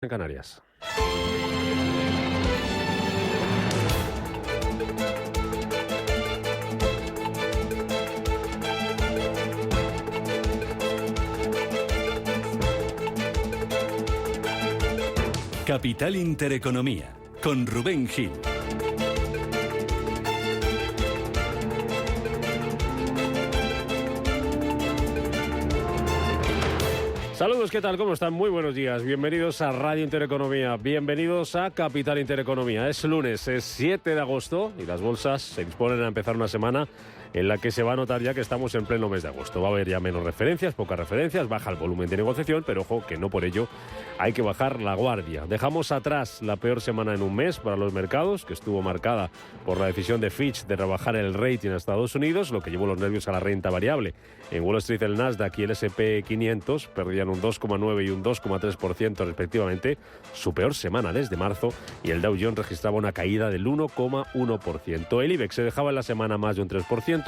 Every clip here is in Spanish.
En Canarias. Capital Intereconomía, con Rubén Gil. Saludos, ¿qué tal? ¿Cómo están? Muy buenos días. Bienvenidos a Radio Intereconomía. Bienvenidos a Capital Intereconomía. Es lunes, es 7 de agosto y las bolsas se disponen a empezar una semana en la que se va a notar ya que estamos en pleno mes de agosto. Va a haber ya menos referencias, pocas referencias, baja el volumen de negociación, pero ojo que no por ello hay que bajar la guardia. Dejamos atrás la peor semana en un mes para los mercados, que estuvo marcada por la decisión de Fitch de rebajar el rating a Estados Unidos, lo que llevó los nervios a la renta variable. En Wall Street el Nasdaq y el S&P 500 perdían un 2,9 y un 2,3% respectivamente, su peor semana desde marzo, y el Dow Jones registraba una caída del 1,1%. El IBEX se dejaba en la semana más de un 3%,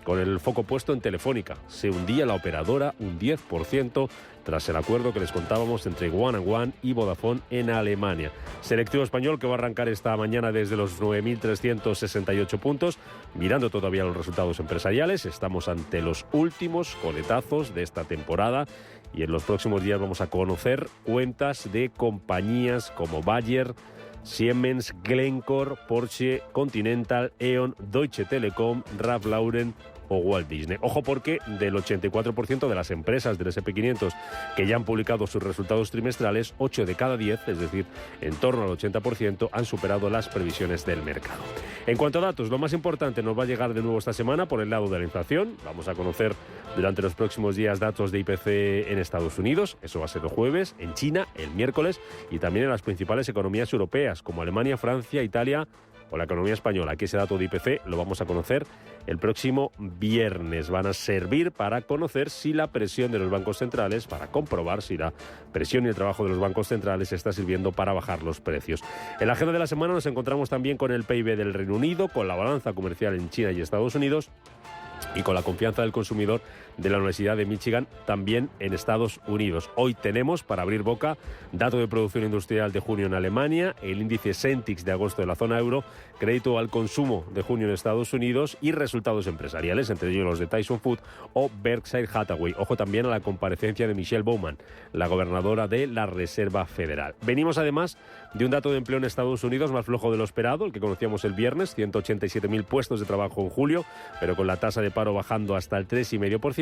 con el foco puesto en Telefónica. Se hundía la operadora un 10% tras el acuerdo que les contábamos entre 1&1 y Vodafone en Alemania. Selectivo español que va a arrancar esta mañana desde los 9.368 puntos. Mirando todavía los resultados empresariales, estamos ante los últimos coletazos de esta temporada y en los próximos días vamos a conocer cuentas de compañías como Bayer, Siemens, Glencore, Porsche, Continental, E.ON, Deutsche Telekom, Ralph Lauren o Walt Disney. Ojo porque del 84% de las empresas del S&P 500 que ya han publicado sus resultados trimestrales, 8 de cada 10, es decir, en torno al 80%, han superado las previsiones del mercado. En cuanto a datos, lo más importante nos va a llegar de nuevo esta semana por el lado de la inflación. Vamos a conocer durante los próximos días datos de IPC en Estados Unidos, eso va a ser el jueves, en China el miércoles y también en las principales economías europeas como Alemania, Francia, Italia o la economía española. Aquí ese dato de IPC lo vamos a conocer el próximo viernes. Van a servir para conocer si la presión de los bancos centrales, para comprobar si la presión y el trabajo de los bancos centrales está sirviendo para bajar los precios. En la agenda de la semana nos encontramos también con el PIB del Reino Unido, con la balanza comercial en China y Estados Unidos y con la confianza del consumidor de la Universidad de Michigan también en Estados Unidos. Hoy tenemos, para abrir boca, dato de producción industrial de junio en Alemania, el índice Sentix de agosto de la zona euro, crédito al consumo de junio en Estados Unidos y resultados empresariales, entre ellos los de Tyson Foods o Berkshire Hathaway. Ojo también a la comparecencia de Michelle Bowman, la gobernadora de la Reserva Federal. Venimos además de un dato de empleo en Estados Unidos más flojo de lo esperado, el que conocíamos el viernes, 187.000 puestos de trabajo en julio, pero con la tasa de paro bajando hasta el 3,5%,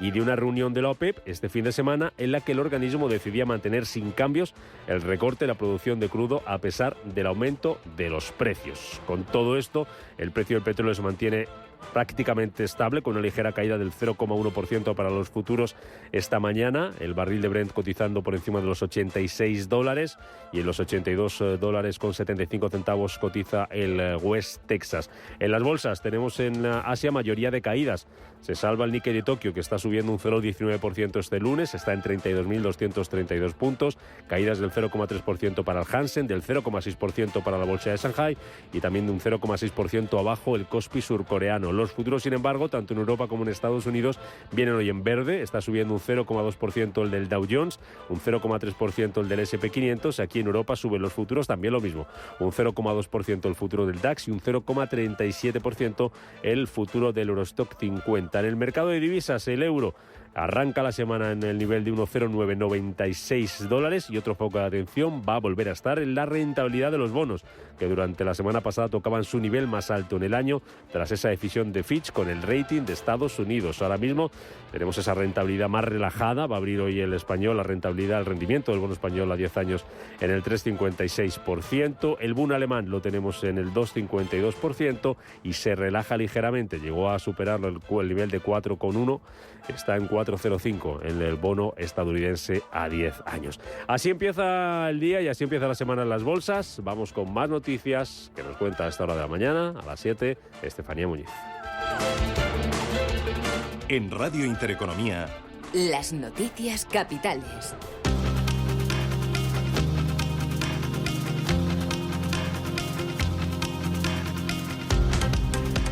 y de una reunión de la OPEP este fin de semana en la que el organismo decidía mantener sin cambios el recorte de la producción de crudo a pesar del aumento de los precios. Con todo esto, el precio del petróleo se mantiene prácticamente estable, con una ligera caída del 0,1% para los futuros esta mañana. El barril de Brent cotizando por encima de los $86 y en los $82.75 cotiza el West Texas. En las bolsas tenemos en Asia mayoría de caídas. Se salva el Nikkei de Tokio, que está subiendo un 0,19% este lunes, está en 32.232 puntos, caídas del 0,3% para el Hansen, del 0,6% para la bolsa de Shanghai y también de un 0,6% abajo el Kospi surcoreano. Los futuros, sin embargo, tanto en Europa como en Estados Unidos, vienen hoy en verde. Está subiendo un 0,2% el del Dow Jones, un 0,3% el del S&P 500. Aquí en Europa suben los futuros también lo mismo, un 0,2% el futuro del DAX y un 0,37% el futuro del Eurostock 50. En el mercado de divisas, el euro arranca la semana en el nivel de 1,0996 dólares y otro foco de atención va a volver a estar en la rentabilidad de los bonos, que durante la semana pasada tocaban su nivel más alto en el año tras esa decisión de Fitch con el rating de Estados Unidos. Ahora mismo tenemos esa rentabilidad más relajada, va a abrir hoy el español, la rentabilidad, el rendimiento del bono español a 10 años en el 3,56%, el Bund alemán lo tenemos en el 2,52% y se relaja ligeramente, llegó a superar el nivel de 4,1, está en 4,05 en el bono estadounidense a 10 años. Así empieza el día y así empieza la semana en las bolsas. Vamos con más noticias que nos cuenta a esta hora de la mañana, a las 7, Estefanía Muñiz. En Radio Intereconomía, las noticias capitales.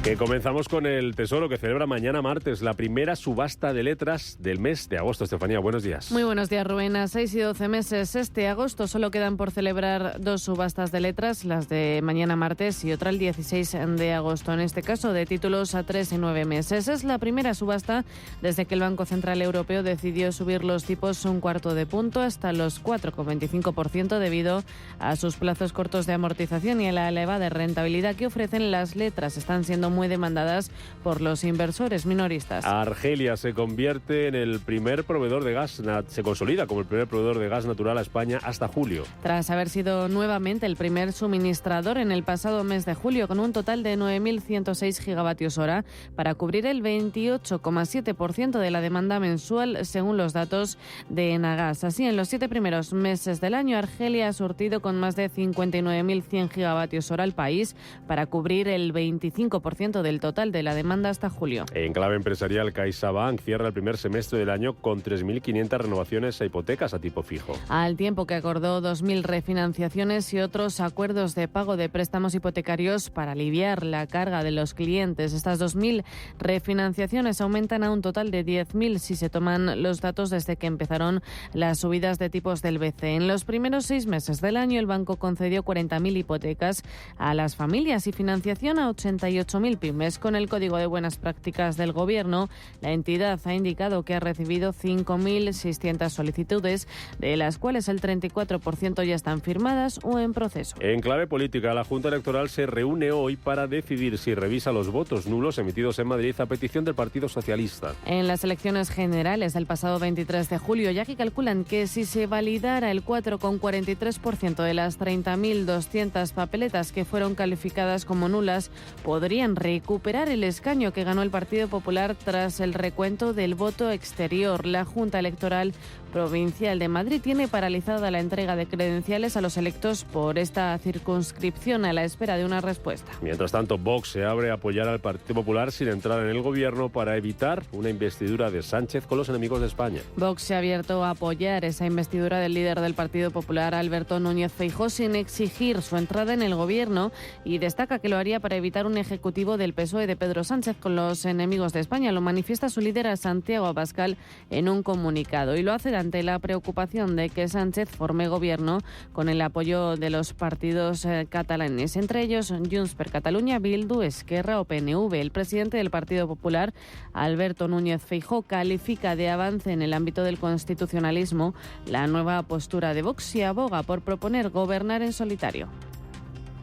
Que comenzamos con el Tesoro, que celebra mañana martes la primera subasta de letras del mes de agosto. Estefanía, buenos días. Muy buenos días, Rubén. A 6 y 12 meses este agosto solo quedan por celebrar 2 subastas de letras, las de mañana martes y otra el 16 de agosto. En este caso, de títulos a 3 y 9 meses. Es la primera subasta desde que el Banco Central Europeo decidió subir los tipos un cuarto de punto hasta los 4,25% debido a sus plazos cortos de amortización y a la elevada rentabilidad que ofrecen las letras. Están siendo muy demandadas por los inversores minoristas. Argelia se convierte en el primer proveedor de gas, se consolida como el primer proveedor de gas natural a España hasta julio. Tras haber sido nuevamente el primer suministrador en el pasado mes de julio, con un total de 9.106 gigavatios hora para cubrir el 28,7% de la demanda mensual, según los datos de Enagas. Así, en los 7 primeros meses del año, Argelia ha surtido con más de 59.100 gigavatios hora al país para cubrir el 25% del total de la demanda hasta julio. En clave empresarial, CaixaBank cierra el primer semestre del año con 3.500 renovaciones a hipotecas a tipo fijo. Al tiempo que acordó 2.000 refinanciaciones y otros acuerdos de pago de préstamos hipotecarios para aliviar la carga de los clientes. Estas 2.000 refinanciaciones aumentan a un total de 10.000 si se toman los datos desde que empezaron las subidas de tipos del BCE. En los primeros 6 meses del año, el banco concedió 40.000 hipotecas a las familias y financiación a 88.000 pymes. Con el Código de Buenas Prácticas del Gobierno, la entidad ha indicado que ha recibido 5.600 solicitudes, de las cuales el 34% ya están firmadas o en proceso. En clave política, la Junta Electoral se reúne hoy para decidir si revisa los votos nulos emitidos en Madrid a petición del Partido Socialista. En las elecciones generales del pasado 23 de julio, ya que calculan que si se validara el 4,43% de las 30.200 papeletas que fueron calificadas como nulas, podrían recuperar el escaño que ganó el Partido Popular tras el recuento del voto exterior. La Junta Electoral Provincial de Madrid tiene paralizada la entrega de credenciales a los electos por esta circunscripción a la espera de una respuesta. Mientras tanto, Vox se abre a apoyar al Partido Popular sin entrar en el gobierno para evitar una investidura de Sánchez con los enemigos de España. Vox se ha abierto a apoyar esa investidura del líder del Partido Popular, Alberto Núñez Feijóo, sin exigir su entrada en el gobierno, y destaca que lo haría para evitar un ejecutivo del PSOE de Pedro Sánchez con los enemigos de España. Lo manifiesta su líder, Santiago Abascal, en un comunicado, y lo hace ante la preocupación de que Sánchez forme gobierno con el apoyo de los partidos catalanes, entre ellos Junts per Catalunya, Bildu, Esquerra o PNV. El presidente del Partido Popular, Alberto Núñez Feijóo, califica de avance en el ámbito del constitucionalismo la nueva postura de Vox y aboga por proponer gobernar en solitario.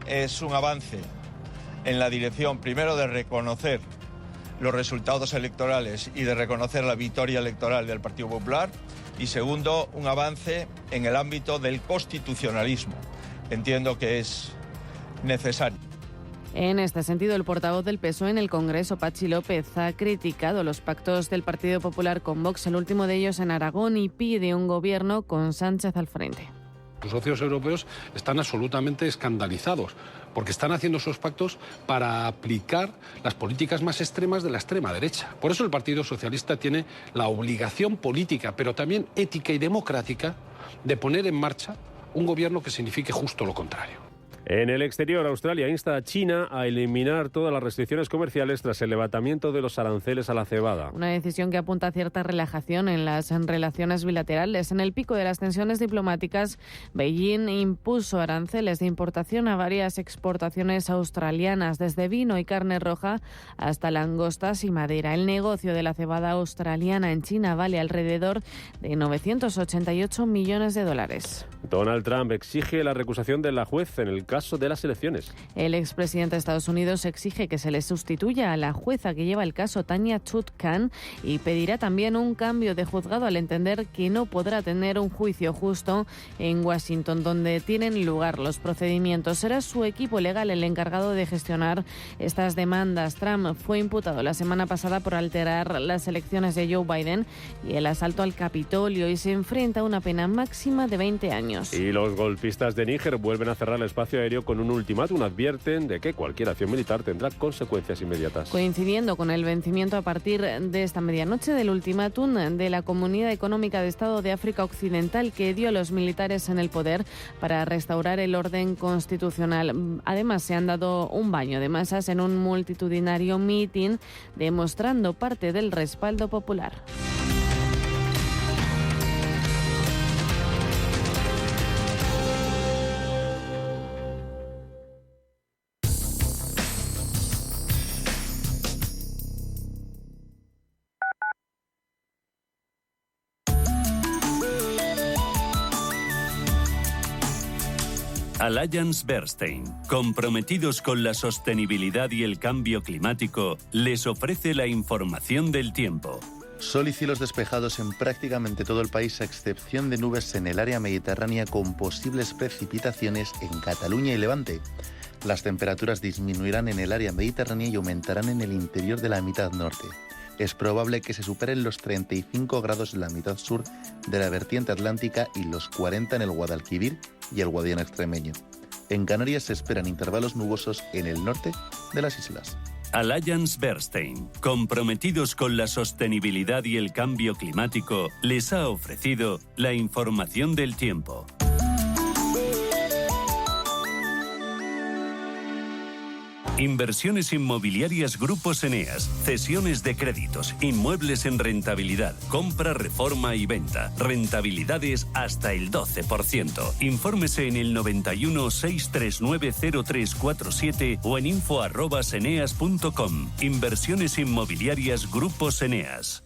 Es un avance en la dirección, primero, de reconocer los resultados electorales y de reconocer la victoria electoral del Partido Popular, y segundo, un avance en el ámbito del constitucionalismo. Entiendo que es necesario. En este sentido, el portavoz del PSOE en el Congreso, Patxi López, ha criticado los pactos del Partido Popular con Vox, el último de ellos en Aragón, y pide un gobierno con Sánchez al frente. Los socios europeos están absolutamente escandalizados porque están haciendo esos pactos para aplicar las políticas más extremas de la extrema derecha. Por eso el Partido Socialista tiene la obligación política, pero también ética y democrática, de poner en marcha un gobierno que signifique justo lo contrario. En el exterior, Australia insta a China a eliminar todas las restricciones comerciales tras el levantamiento de los aranceles a la cebada. Una decisión que apunta a cierta relajación en las relaciones bilaterales. En el pico de las tensiones diplomáticas, Beijing impuso aranceles de importación a varias exportaciones australianas, desde vino y carne roja hasta langostas y madera. El negocio de la cebada australiana en China vale alrededor de 988 millones de dólares. Donald Trump exige la recusación de la juez en el caso de las elecciones. El expresidente de Estados Unidos exige que se le sustituya a la jueza que lleva el caso, Tanya Chutkan, y pedirá también un cambio de juzgado al entender que no podrá tener un juicio justo en Washington, donde tienen lugar los procedimientos. Será su equipo legal el encargado de gestionar estas demandas. Trump fue imputado la semana pasada por alterar las elecciones de Joe Biden y el asalto al Capitolio, y se enfrenta a una pena máxima de 20 años. Y los golpistas de Níger vuelven a cerrar el espacio aéreo con un ultimátum. Advierten de que cualquier acción militar tendrá consecuencias inmediatas. Coincidiendo con el vencimiento a partir de esta medianoche del ultimátum de la Comunidad Económica de Estado de África Occidental que dio a los militares en el poder para restaurar el orden constitucional. Además, se han dado un baño de masas en un multitudinario mitin, demostrando parte del respaldo popular. Allianz Bernstein, comprometidos con la sostenibilidad y el cambio climático, les ofrece la información del tiempo. Sol y cielos despejados en prácticamente todo el país, a excepción de nubes en el área mediterránea con posibles precipitaciones en Cataluña y Levante. Las temperaturas disminuirán en el área mediterránea y aumentarán en el interior de la mitad norte. Es probable que se superen los 35 grados en la mitad sur de la vertiente atlántica y los 40 en el Guadalquivir y el Guadiana extremeño. En Canarias se esperan intervalos nubosos en el norte de las islas. Allianz Bernstein, comprometidos con la sostenibilidad y el cambio climático, les ha ofrecido la información del tiempo. Inversiones inmobiliarias Grupos Eneas, cesiones de créditos, inmuebles en rentabilidad, compra, reforma y venta, rentabilidades hasta el 12%. Infórmese en el 91 639 0347 o en info@eneas.com. Inversiones inmobiliarias Grupos Eneas.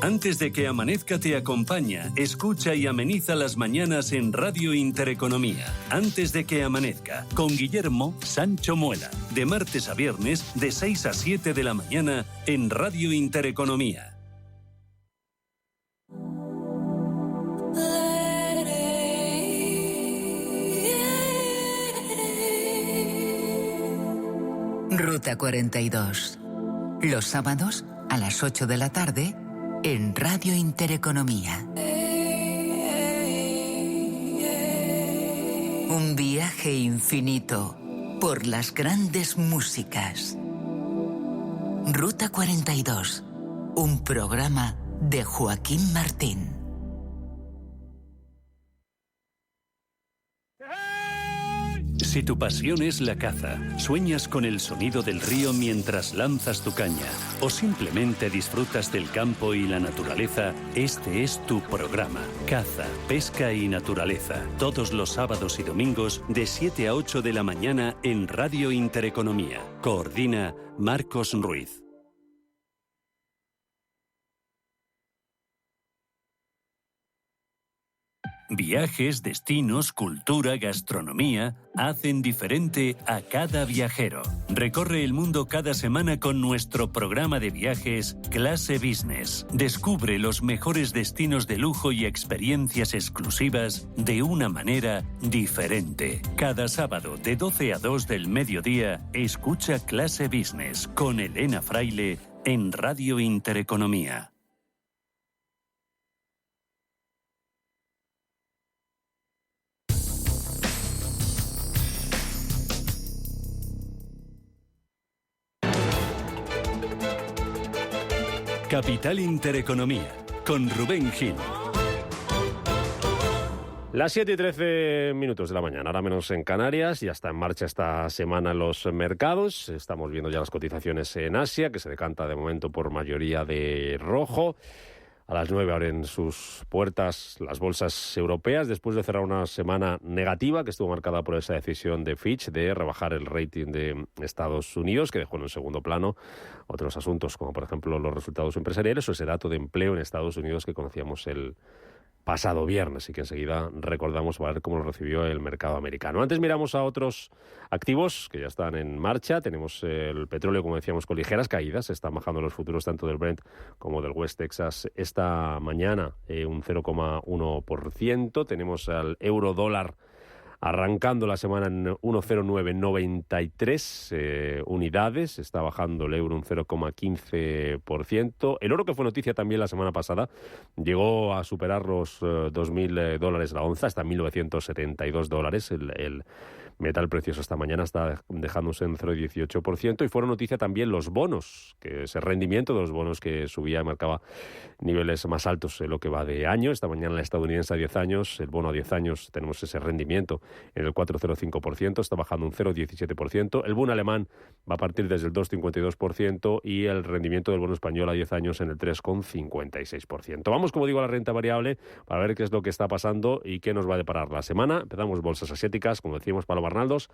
Antes de que amanezca te acompaña, escucha y ameniza las mañanas en Radio Intereconomía. Antes de que amanezca, con Guillermo Sancho Muela. De martes a viernes, de 6 a 7 de la mañana, en Radio Intereconomía. Ruta 42. Los sábados, a las 8 de la tarde, en Radio Intereconomía. Un viaje infinito por las grandes músicas. Ruta 42, un programa de Joaquín Martín. Si tu pasión es la caza, sueñas con el sonido del río mientras lanzas tu caña, o simplemente disfrutas del campo y la naturaleza, este es tu programa. Caza, pesca y naturaleza. Todos los sábados y domingos de 7 a 8 de la mañana en Radio Intereconomía. Coordina Marcos Ruiz. Viajes, destinos, cultura, gastronomía hacen diferente a cada viajero. Recorre el mundo cada semana con nuestro programa de viajes Clase Business. Descubre los mejores destinos de lujo y experiencias exclusivas de una manera diferente. Cada sábado de 12 a 2 del mediodía, escucha Clase Business con Elena Fraile en Radio Intereconomía. Capital Intereconomía, con Rubén Gil. Las 7 y 13 minutos de la mañana, ahora menos en Canarias. Ya está en marcha esta semana en los mercados. Estamos viendo ya las cotizaciones en Asia, que se decanta de momento por mayoría de rojo. A las 9 abren sus puertas las bolsas europeas después de cerrar una semana negativa que estuvo marcada por esa decisión de Fitch de rebajar el rating de Estados Unidos, que dejó en un segundo plano otros asuntos como por ejemplo los resultados empresariales o ese dato de empleo en Estados Unidos que conocíamos el pasado viernes y que enseguida recordamos para ver cómo lo recibió el mercado americano. Antes miramos a otros activos que ya están en marcha. Tenemos el petróleo, como decíamos, con ligeras caídas. Están bajando los futuros tanto del Brent como del West Texas esta mañana un 0,1%. Tenemos al euro dólar arrancando la semana en 1,0993 unidades, está bajando el euro un 0,15%. El oro, que fue noticia también la semana pasada, llegó a superar los $2.000 la onza, hasta $1.972. El metal precioso esta mañana está dejándose en 0,18%, y fueron noticia también los bonos, que ese rendimiento de los bonos que subía y marcaba niveles más altos en lo que va de año. Esta mañana la estadounidense a 10 años, el bono a 10 años, tenemos ese rendimiento en el 4,05%, está bajando un 0,17%. El bono alemán va a partir desde el 2,52% y el rendimiento del bono español a 10 años en el 3,56%. Vamos, como digo, a la renta variable para ver qué es lo que está pasando y qué nos va a deparar la semana. Empezamos bolsas asiáticas, como decíamos, Paloma Arnaldos,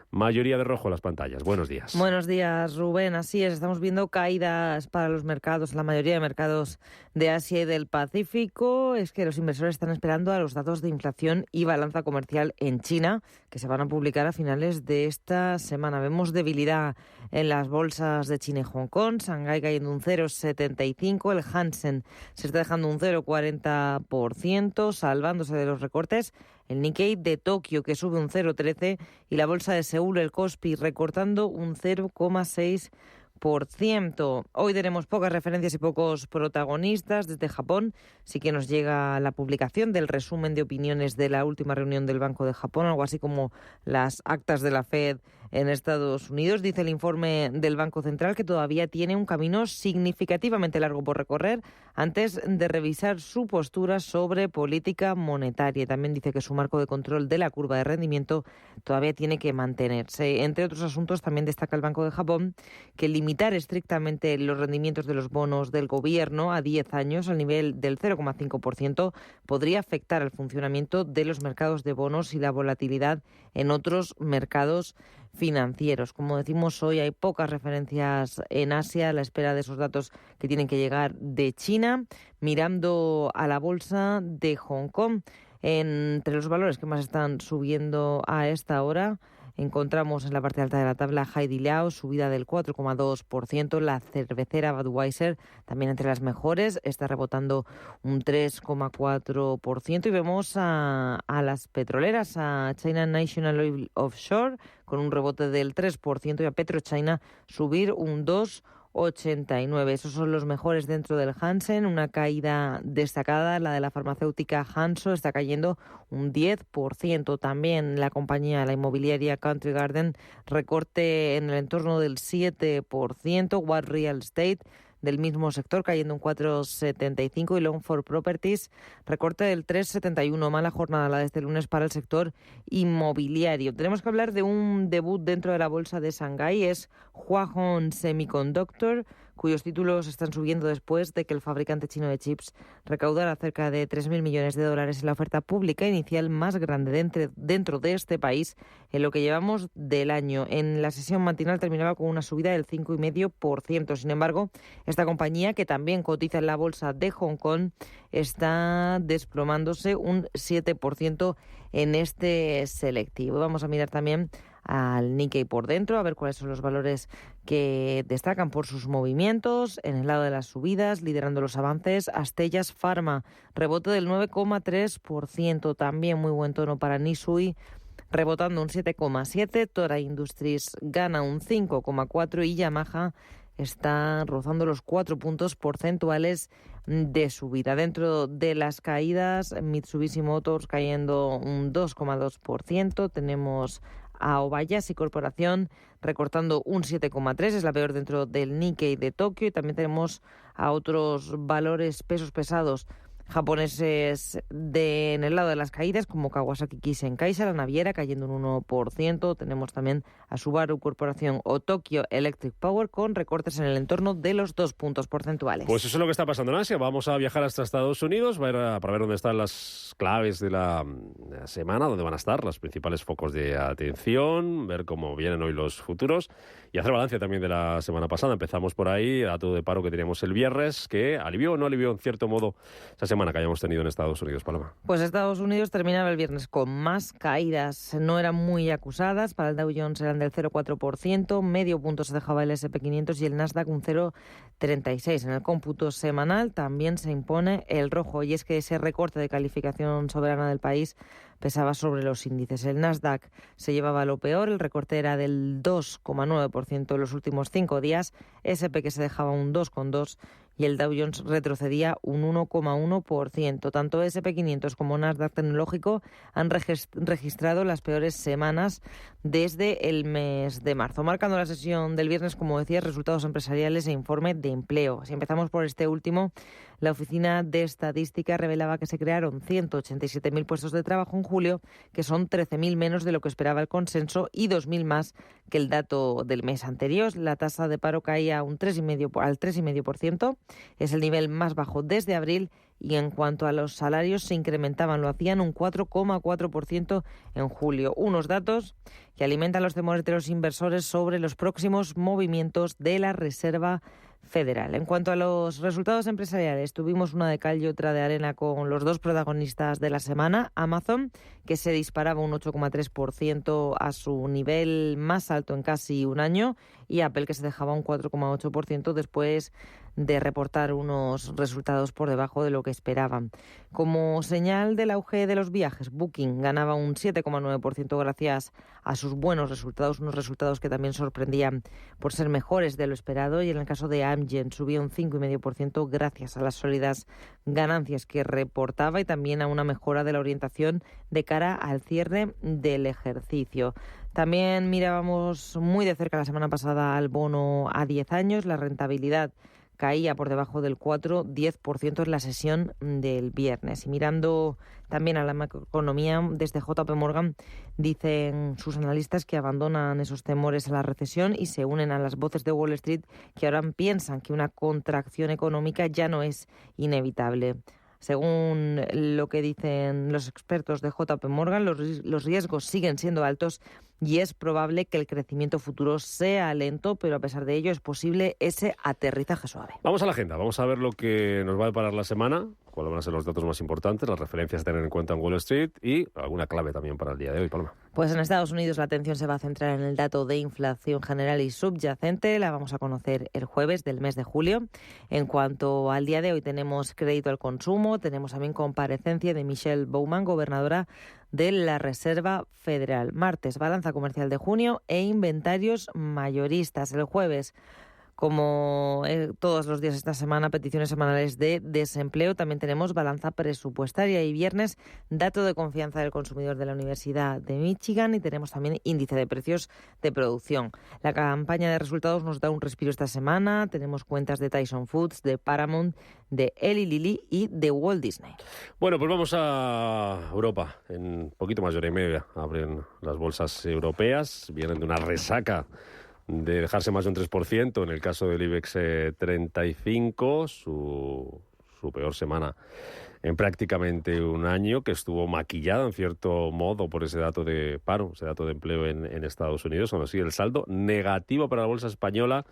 mayoría de rojo en las pantallas. Buenos días. Buenos días, Rubén. Así es, estamos viendo caídas para los mercados, la mayoría de mercados de Asia y del Pacífico. Es que los inversores están esperando a los datos de inflación y balanza comercial en China, que se van a publicar a finales de esta semana. Vemos debilidad en las bolsas de China y Hong Kong, Shanghái cayendo un 0,75%, el Hansen se está dejando un 0,40%, salvándose de los recortes. El Nikkei de Tokio, que sube un 0,13%, y la bolsa de Seúl, el Kospi, recortando un 0,6%. Hoy tenemos pocas referencias y pocos protagonistas. Desde Japón sí que nos llega la publicación del resumen de opiniones de la última reunión del Banco de Japón, algo así como las actas de la Fed en Estados Unidos. Dice el informe del Banco Central que todavía tiene un camino significativamente largo por recorrer antes de revisar su postura sobre política monetaria. También dice que su marco de control de la curva de rendimiento todavía tiene que mantenerse. Entre otros asuntos, también destaca el Banco de Japón que limitar estrictamente los rendimientos de los bonos del gobierno a 10 años al nivel del 0,5% podría afectar al funcionamiento de los mercados de bonos y la volatilidad en otros mercados financieros. Como decimos, hoy hay pocas referencias en Asia a la espera de esos datos que tienen que llegar de China. Mirando a la bolsa de Hong Kong, entre los valores que más están subiendo a esta hora, encontramos en la parte alta de la tabla Haidilao, subida del 4,2%. La cervecera Budweiser, también entre las mejores, está rebotando un 3,4%. Y vemos a las petroleras, a China National Oil Offshore, con un rebote del 3%, y a PetroChina subir un 2,89%. Esos son los mejores dentro del Hansen. Una caída destacada, la de la farmacéutica Hanso, está cayendo un 10%. También la compañía, la inmobiliaria Country Garden, recorte en el entorno del 7%. Watt Real Estate, del mismo sector, cayendo un 4,75%, y Longford Properties, recorte del 3,71%. Mala jornada la de este lunes para el sector inmobiliario. Tenemos que hablar de un debut dentro de la bolsa de Shanghái, es Hua Hong Semiconductor, cuyos títulos están subiendo después de que el fabricante chino de chips recaudara cerca de $3.000 millones en la oferta pública inicial más grande dentro de este país en lo que llevamos del año. En la sesión matinal terminaba con una subida del 5,5%. Sin embargo, esta compañía, que también cotiza en la bolsa de Hong Kong, está desplomándose un 7% en este selectivo. Vamos a mirar también al Nikkei por dentro, a ver cuáles son los valores que destacan por sus movimientos. En el lado de las subidas, liderando los avances, Astellas Pharma, rebote del 9,3%, también muy buen tono para Nisui, rebotando un 7,7%, Tora Industries gana un 5,4% y Yamaha está rozando los 4 puntos porcentuales de subida. Dentro de las caídas, Mitsubishi Motors cayendo un 2,2%, tenemos a Obayashi Corporación recortando un 7,3%, es la peor dentro del Nikkei de Tokio, y también tenemos a otros valores pesos pesados japoneses en el lado de las caídas, como Kawasaki Kisen-Kaisha, la naviera, cayendo un 1%. Tenemos también a Subaru Corporación o Tokyo Electric Power con recortes en el entorno de los 2 puntos porcentuales. Pues eso es lo que está pasando en Asia. Vamos a viajar hasta Estados Unidos para ver dónde están las claves de la semana, dónde van a estar los principales focos de atención, ver cómo vienen hoy los futuros y hacer balance también de la semana pasada. Empezamos por ahí, dato de paro que teníamos el viernes, que alivió o no alivió en cierto modo esa semana semana que hayamos tenido en Estados Unidos, Paloma. Pues Estados Unidos terminaba el viernes con más caídas. No eran muy acusadas. Para el Dow Jones eran del 0,4%, medio punto se dejaba el S&P 500 y el Nasdaq un 0,36%. En el cómputo semanal también se impone el rojo, y es que ese recorte de calificación soberana del país pesaba sobre los índices. El Nasdaq se llevaba lo peor, el recorte era del 2,9% en los últimos 5 días, S&P que se dejaba un 2,2% y el Dow Jones retrocedía un 1,1%. Tanto S&P 500 como Nasdaq Tecnológico han registrado las peores semanas desde el mes de marzo. Marcando la sesión del viernes, como decía, resultados empresariales e informe de empleo. Si empezamos por este último, la Oficina de Estadística revelaba que se crearon 187.000 puestos de trabajo en julio, que son 13.000 menos de lo que esperaba el consenso y 2.000 más que el dato del mes anterior. La tasa de paro caía al 3,5%. Es el nivel más bajo desde abril, y en cuanto a los salarios se incrementaban, lo hacían un 4,4% en julio. Unos datos que alimentan los temores de los inversores sobre los próximos movimientos de la Reserva Federal. En cuanto a los resultados empresariales, tuvimos una de cal y otra de arena con los dos protagonistas de la semana. Amazon, que se disparaba un 8,3% a su nivel más alto en casi un año, y Apple, que se dejaba un 4,8% después de reportar unos resultados por debajo de lo que esperaban. Como señal del auge de los viajes, Booking ganaba un 7,9% gracias a sus buenos resultados, unos resultados que también sorprendían por ser mejores de lo esperado, y en el caso de Amgen subía un 5,5% gracias a las sólidas ganancias que reportaba y también a una mejora de la orientación de cara al cierre del ejercicio. También mirábamos muy de cerca la semana pasada al bono a 10 años, la rentabilidad caía por debajo del 4,10% en la sesión del viernes. Y mirando también a la macroeconomía, desde JP Morgan dicen sus analistas que abandonan esos temores a la recesión y se unen a las voces de Wall Street, que ahora piensan que una contracción económica ya no es inevitable. Según lo que dicen los expertos de JP Morgan, los riesgos siguen siendo altos y es probable que el crecimiento futuro sea lento, pero a pesar de ello es posible ese aterrizaje suave. Vamos a la agenda, vamos a ver lo que nos va a deparar la semana, cuáles van a ser los datos más importantes, las referencias a tener en cuenta en Wall Street y alguna clave también para el día de hoy, Paloma. Pues en Estados Unidos la atención se va a centrar en el dato de inflación general y subyacente. La vamos a conocer el jueves del mes de julio. En cuanto al día de hoy, tenemos crédito al consumo, tenemos también comparecencia de Michelle Bowman, gobernadora de la Reserva Federal. Martes, balanza comercial de junio e inventarios mayoristas. El jueves, como todos los días esta semana, peticiones semanales de desempleo. También tenemos balanza presupuestaria, y viernes, dato de confianza del consumidor de la Universidad de Michigan, y tenemos también índice de precios de producción. La campaña de resultados nos da un respiro esta semana. Tenemos cuentas de Tyson Foods, de Paramount, de Eli Lilly y de Walt Disney. Bueno, pues vamos a Europa. En poquito más de hora y media abren las bolsas europeas. Vienen de una resaca de dejarse más de un 3%, en el caso del IBEX 35, su peor semana en prácticamente un año, que estuvo maquillada en cierto modo por ese dato de paro, ese dato de empleo en Estados Unidos. Aún así, el saldo negativo para la bolsa española.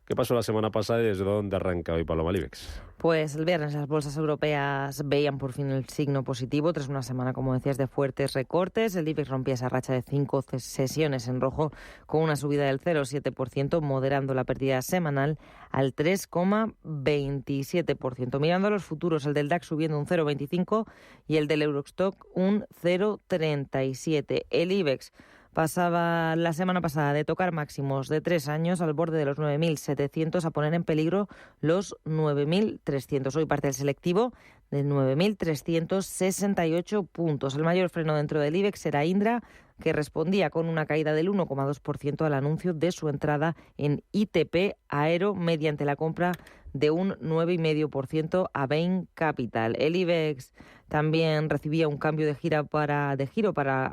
¿Qué pasó la semana pasada y desde dónde arranca hoy Paloma IBEX? Pues el viernes las bolsas europeas veían por fin el signo positivo tras una semana, como decías, de fuertes recortes. El IBEX rompía esa racha de 5 sesiones en rojo con una subida del 0,7%, moderando la pérdida semanal al 3,27%. Mirando a los futuros, el del DAX subiendo un 0,25% y el del Eurostock un 0,37%. El IBEX pasaba la semana pasada de tocar máximos de 3 años al borde de los 9.700 a poner en peligro los 9.300. Hoy parte el selectivo de 9.368 puntos. El mayor freno dentro del IBEX era Indra, que respondía con una caída del 1,2% al anuncio de su entrada en ITP Aero mediante la compra de un 9,5% a Bain Capital. El IBEX también recibía un cambio de giro para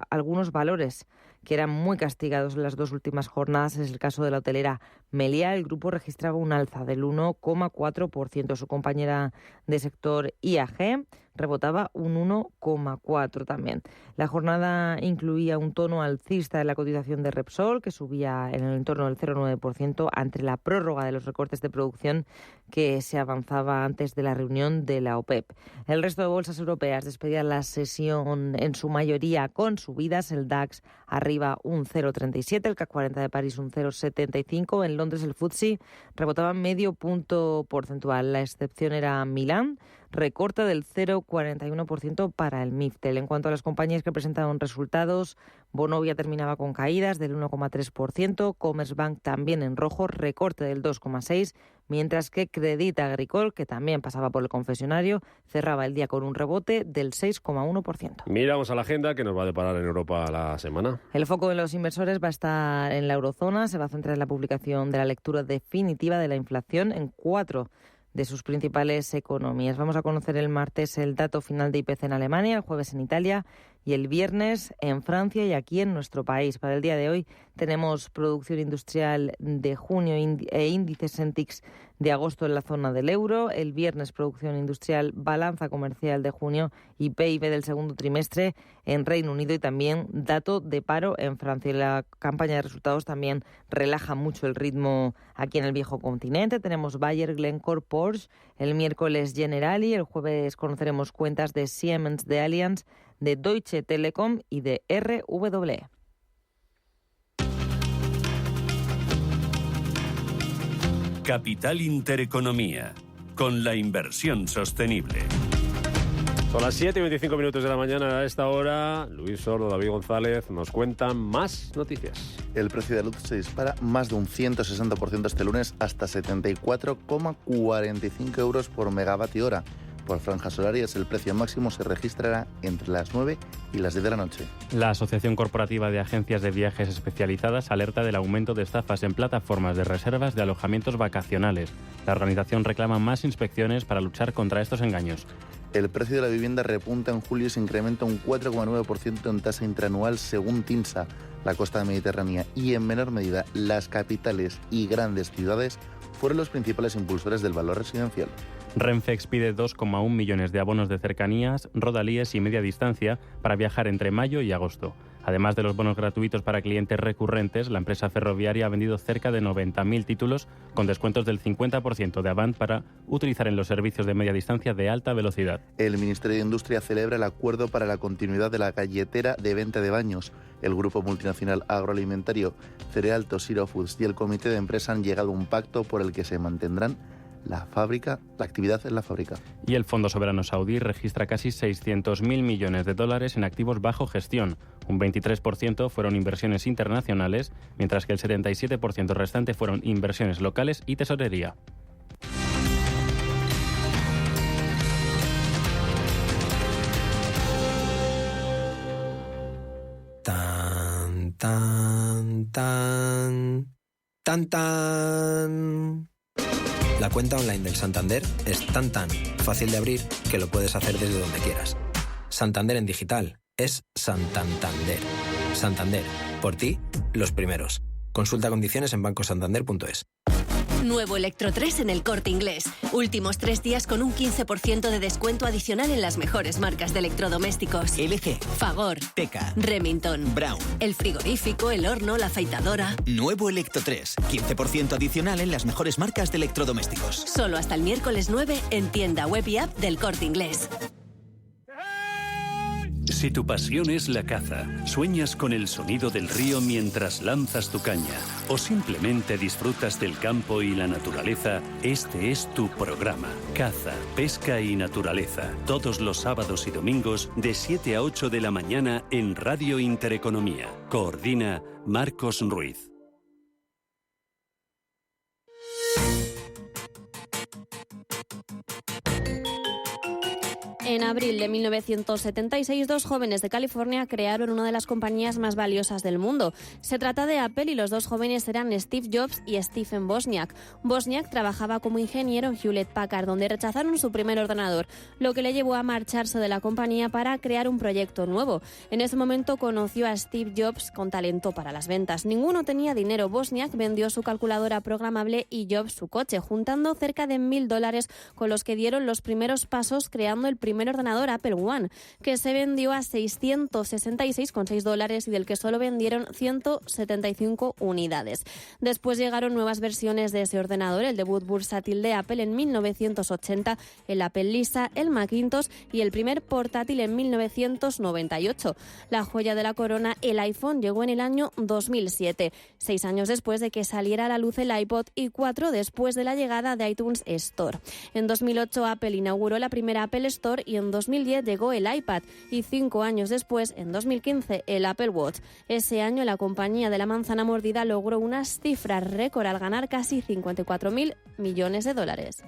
algunos valores que eran muy castigados en las dos últimas jornadas. Es el caso de la hotelera Meliá. El grupo registraba un alza del 1,4%. Su compañera de sector IAG rebotaba un 1,4% también. La jornada incluía un tono alcista de la cotización de Repsol, que subía en el entorno del 0,9% ante la prórroga de los recortes de producción que se avanzaba antes de la reunión de la OPEP. El resto de bolsas europeas despedían la sesión en su mayoría con subidas. El DAX arriba un 0,37, el CAC 40 de París un 0,75. En Londres el FTSE rebotaba medio punto porcentual. La excepción era Milán, recorte del 0,41% para el MIFTEL. En cuanto a las compañías que presentaron resultados, Vonovia terminaba con caídas del 1,3%, Commerzbank también en rojo, recorte del 2,6%, mientras que Crédit Agricole, que también pasaba por el confesionario, cerraba el día con un rebote del 6,1%. Miramos a la agenda que nos va a deparar en Europa la semana. El foco de los inversores va a estar en la eurozona, se va a centrar en la publicación de la lectura definitiva de la inflación en 4 de sus principales economías. Vamos a conocer el martes el dato final de IPC en Alemania, el jueves en Italia y el viernes en Francia y aquí en nuestro país. Para el día de hoy tenemos producción industrial de junio e índice Sentix de agosto en la zona del euro. El viernes producción industrial, balanza comercial de junio y PIB del segundo trimestre en Reino Unido y también dato de paro en Francia. La campaña de resultados también relaja mucho el ritmo aquí en el viejo continente. Tenemos Bayer, Glencore, Porsche, el miércoles Generali, el jueves conoceremos cuentas de Siemens, de Allianz, de Deutsche Telekom y de RWE. Capital Intereconomía, con la inversión sostenible. Son las 7:25 de la mañana. A esta hora, Luis Sordo, David González nos cuentan más noticias. El precio de la luz se dispara más de un 160% este lunes hasta 74,45 euros por megavatio hora. Por franjas horarias, el precio máximo se registrará entre las 9 y las 10 de la noche. La Asociación Corporativa de Agencias de Viajes Especializadas alerta del aumento de estafas en plataformas de reservas de alojamientos vacacionales. La organización reclama más inspecciones para luchar contra estos engaños. El precio de la vivienda repunta en julio y se incrementa un 4,9% en tasa interanual según TINSA. La costa mediterránea y, en menor medida, las capitales y grandes ciudades fueron los principales impulsores del valor residencial. Renfe expide 2,1 millones de abonos de cercanías, rodalíes y media distancia para viajar entre mayo y agosto. Además de los bonos gratuitos para clientes recurrentes, la empresa ferroviaria ha vendido cerca de 90.000 títulos con descuentos del 50% de Avant para utilizar en los servicios de media distancia de alta velocidad. El Ministerio de Industria celebra el acuerdo para la continuidad de la galletera de venta de baños. El grupo multinacional agroalimentario Cerealto Siro Foods y el comité de empresa han llegado a un pacto por el que se mantendrán la actividad en la fábrica. Y el Fondo Soberano Saudí registra casi 600.000 millones de dólares en activos bajo gestión. Un 23% fueron inversiones internacionales, mientras que el 77% restante fueron inversiones locales y tesorería. Tan, tan, tan, tan, tan. La cuenta online del Santander es tan fácil de abrir que lo puedes hacer desde donde quieras. Santander en digital es Santander. Santander, por ti, los primeros. Consulta condiciones en bancosantander.es. Nuevo Electro 3 en El Corte Inglés. Últimos 3 días con un 15% de descuento adicional en las mejores marcas de electrodomésticos. LG, Fagor, Teca, Remington, Brown, el frigorífico, el horno, la afeitadora. Nuevo Electro 3, 15% adicional en las mejores marcas de electrodomésticos. Solo hasta el miércoles 9 en tienda web y app del Corte Inglés. Si tu pasión es la caza, sueñas con el sonido del río mientras lanzas tu caña, o simplemente disfrutas del campo y la naturaleza, este es tu programa. Caza, pesca y naturaleza. Todos los sábados y domingos de 7 a 8 de la mañana en Radio Intereconomía. Coordina Marcos Ruiz. En abril de 1976, 2 jóvenes de California crearon una de las compañías más valiosas del mundo. Se trata de Apple y los 2 jóvenes eran Steve Jobs y Stephen Wozniak. Wozniak trabajaba como ingeniero en Hewlett Packard, donde rechazaron su primer ordenador, lo que le llevó a marcharse de la compañía para crear un proyecto nuevo. En ese momento conoció a Steve Jobs con talento para las ventas. Ninguno tenía dinero. Wozniak vendió su calculadora programable y Jobs su coche, juntando cerca de $1.000 con los que dieron los primeros pasos creando el primer primer ordenador Apple One, que se vendió a $666,6 y del que solo vendieron 175 unidades. Después llegaron nuevas versiones de ese ordenador, el debut bursátil de Apple en 1980, el Apple Lisa, el Macintosh y el primer portátil en 1998. La joya de la corona, el iPhone, llegó en el año 2007, 6 años después de que saliera a la luz el iPod y 4 después de la llegada de iTunes Store. En 2008 Apple inauguró la primera Apple Store y en 2010 llegó el iPad y 5 años después, en 2015, el Apple Watch. Ese año la compañía de la manzana mordida logró unas cifras récord al ganar casi 54.000 millones de dólares.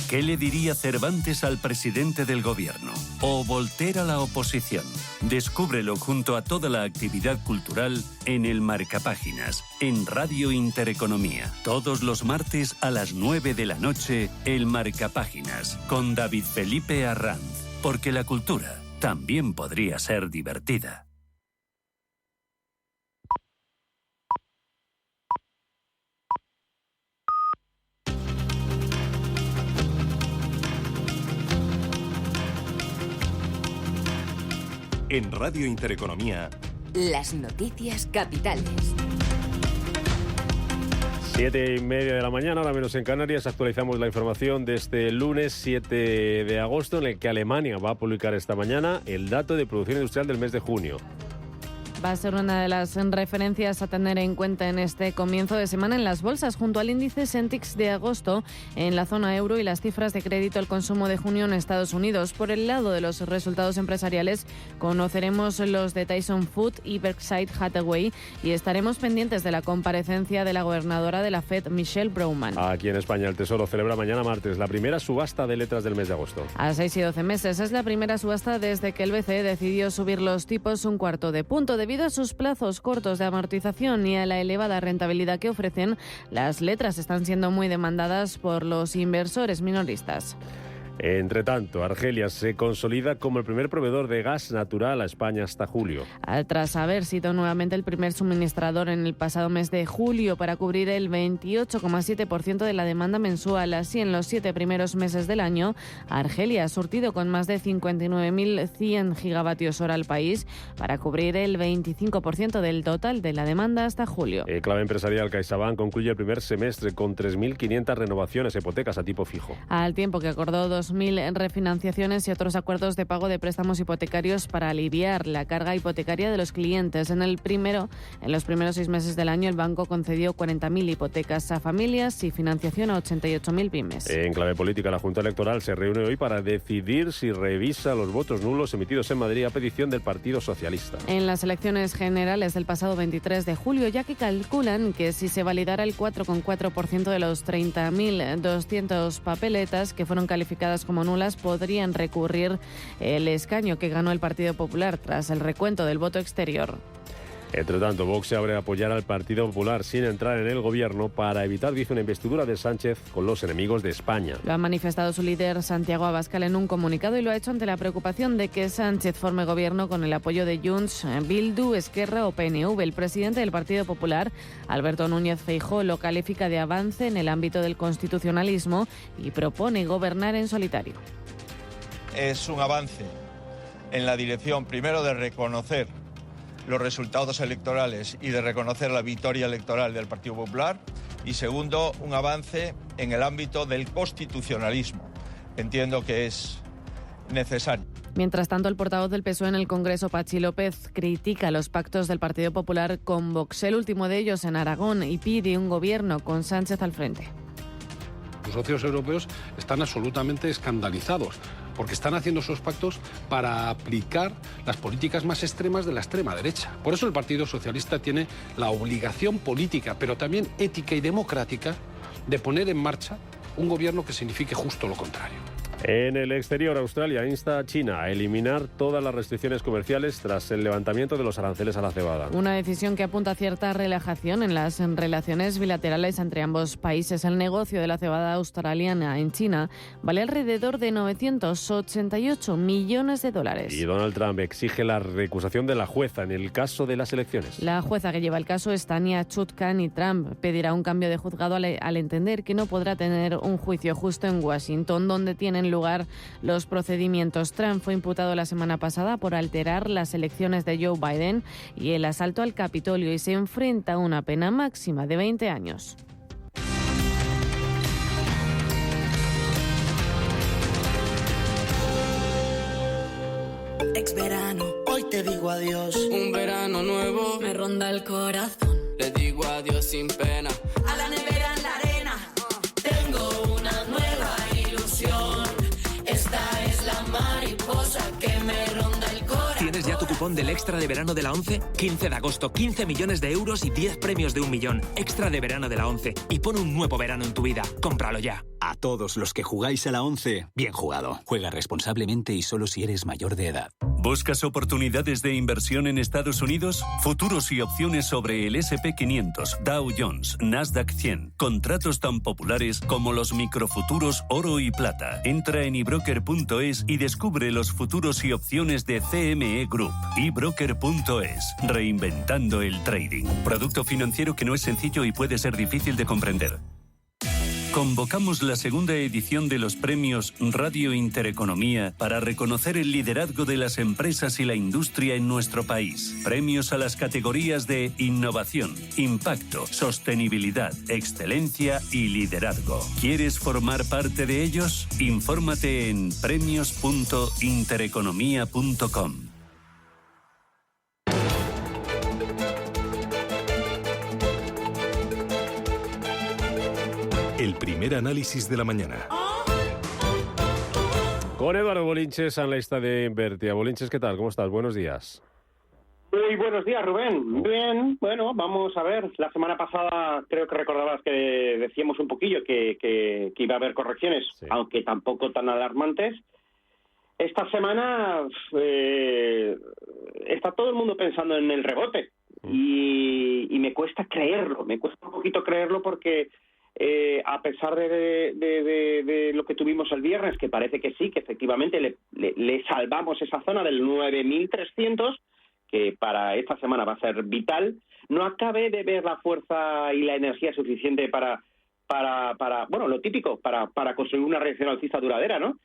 ¿Qué le diría Cervantes al presidente del gobierno? ¿O Voltaire a la oposición? Descúbrelo junto a toda la actividad cultural en el Marcapáginas, en Radio Intereconomía. Todos los martes a las 9 de la noche, el Marcapáginas, con David Felipe Arranz. Porque la cultura también podría ser divertida. En Radio Intereconomía, las noticias capitales. 7:30 de la mañana, ahora menos en Canarias, actualizamos la información de este lunes 7 de agosto, en el que Alemania va a publicar esta mañana el dato de producción industrial del mes de junio. Va a ser una de las referencias a tener en cuenta en este comienzo de semana en las bolsas, junto al índice Sentix de agosto en la zona euro y las cifras de crédito al consumo de junio en Estados Unidos. Por el lado de los resultados empresariales, conoceremos los de Tyson Foods y Berkshire Hathaway y estaremos pendientes de la comparecencia de la gobernadora de la Fed, Michelle Bowman. Aquí en España, el Tesoro celebra mañana martes la primera subasta de letras del mes de agosto. A 6 y 12 meses. Es la primera subasta desde que el BCE decidió subir los tipos 1/4 punto. Debido a sus plazos cortos de amortización y a la elevada rentabilidad que ofrecen, las letras están siendo muy demandadas por los inversores minoristas. Entre tanto, Argelia se consolida como el primer proveedor de gas natural a España hasta julio. Tras haber sido nuevamente el primer suministrador en el pasado mes de julio para cubrir el 28,7% de la demanda mensual. Así, en los 7 primeros meses del año, Argelia ha surtido con más de 59.100 gigavatios hora al país para cubrir el 25% del total de la demanda hasta julio. Clave empresarial, CaixaBank concluye el primer semestre con 3.500 renovaciones hipotecas a tipo fijo. Al tiempo que acordó 2.000 refinanciaciones y otros acuerdos de pago de préstamos hipotecarios para aliviar la carga hipotecaria de los clientes. En los primeros 6 meses del año, el banco concedió 40.000 hipotecas a familias y financiación a 88.000 pymes. En clave política, la Junta Electoral se reúne hoy para decidir si revisa los votos nulos emitidos en Madrid a petición del Partido Socialista. En las elecciones generales del pasado 23 de julio, ya que calculan que si se validara el 4,4% de los 30.200 papeletas que fueron calificadas como nulas, podrían recurrir el escaño que ganó el Partido Popular tras el recuento del voto exterior. Entre tanto, Vox se abre a apoyar al Partido Popular sin entrar en el gobierno para evitar, dice, una investidura de Sánchez con los enemigos de España. Lo ha manifestado su líder Santiago Abascal en un comunicado y lo ha hecho ante la preocupación de que Sánchez forme gobierno con el apoyo de Junts, Bildu, Esquerra o PNV. El presidente del Partido Popular, Alberto Núñez Feijóo, lo califica de avance en el ámbito del constitucionalismo y propone gobernar en solitario. Es un avance en la dirección, primero, de reconocer los resultados electorales y de reconocer la victoria electoral del Partido Popular, y segundo, un avance en el ámbito del constitucionalismo. Entiendo que es necesario. Mientras tanto, el portavoz del PSOE en el Congreso, Patxi López, critica los pactos del Partido Popular con Vox, el último de ellos en Aragón, y pide un gobierno con Sánchez al frente. Los socios europeos están absolutamente escandalizados porque están haciendo esos pactos para aplicar las políticas más extremas de la extrema derecha. Por eso el Partido Socialista tiene la obligación política, pero también ética y democrática, de poner en marcha un gobierno que signifique justo lo contrario. En el exterior, Australia insta a China a eliminar todas las restricciones comerciales tras el levantamiento de los aranceles a la cebada. Una decisión que apunta a cierta relajación en las relaciones bilaterales entre ambos países. El negocio de la cebada australiana en China vale alrededor de 988 millones de dólares. Y Donald Trump exige la recusación de la jueza en el caso de las elecciones. La jueza que lleva el caso es Tanya Chutkan y Trump pedirá un cambio de juzgado al entender que no podrá tener un juicio justo en Washington, donde tienen lugar los procedimientos. Trump fue imputado la semana pasada por alterar las elecciones de Joe Biden y el asalto al Capitolio y se enfrenta a una pena máxima de 20 años. Ex verano, hoy te digo adiós. Un verano nuevo me ronda el corazón. Le digo adiós sin pena. A la nevera en la arena. Tengo una nueva ilusión. Esta es la mariposa que me ronda el corazón. ¿Tienes ya tu cupón del Extra de Verano de la ONCE? 15 de agosto, 15 millones de euros y 10 premios de 1 millón. Extra de Verano de la ONCE. Y pon un nuevo verano en tu vida. Cómpralo ya. A todos los que jugáis a la ONCE, bien jugado. Juega responsablemente y solo si eres mayor de edad. ¿Buscas oportunidades de inversión en Estados Unidos? Futuros y opciones sobre el S&P 500, Dow Jones, Nasdaq 100. Contratos tan populares como los microfuturos oro y plata. Entra en ebroker.es y descubre los futuros y opciones de CME Group. ebroker.es. Reinventando el trading. Producto financiero que no es sencillo y puede ser difícil de comprender. Convocamos la segunda edición de los premios Radio Intereconomía para reconocer el liderazgo de las empresas y la industria en nuestro país. Premios a las categorías de innovación, impacto, sostenibilidad, excelencia y liderazgo. ¿Quieres formar parte de ellos? Infórmate en premios.intereconomía.com. El primer análisis de la mañana. Con Eduardo Bolinches, analista de Invertia. Bolinches, ¿qué tal? ¿Cómo estás? Buenos días. Muy buenos días, Rubén. Bien, bueno, vamos a ver. La semana pasada creo que recordabas que decíamos un poquillo que iba a haber correcciones, sí, aunque tampoco tan alarmantes. Esta semana está todo el mundo pensando en el rebote y me cuesta creerlo, me cuesta un poquito creerlo porque a pesar de lo que tuvimos el viernes, que parece que sí, que efectivamente le salvamos esa zona del 9.300, que para esta semana va a ser vital, no acabé de ver la fuerza y la energía suficiente para bueno, lo típico, para construir una reacción alcista duradera, ¿no?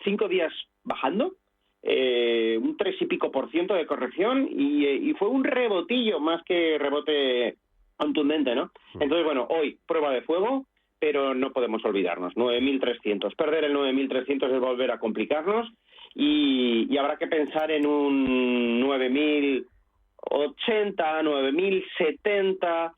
5 días bajando, un 3 y pico % de corrección y fue un rebotillo más que rebote contundente, ¿no? Entonces, bueno, hoy prueba de fuego, pero no podemos olvidarnos, 9.300. Perder el 9.300 es volver a complicarnos y habrá que pensar en un 9.080, 9.070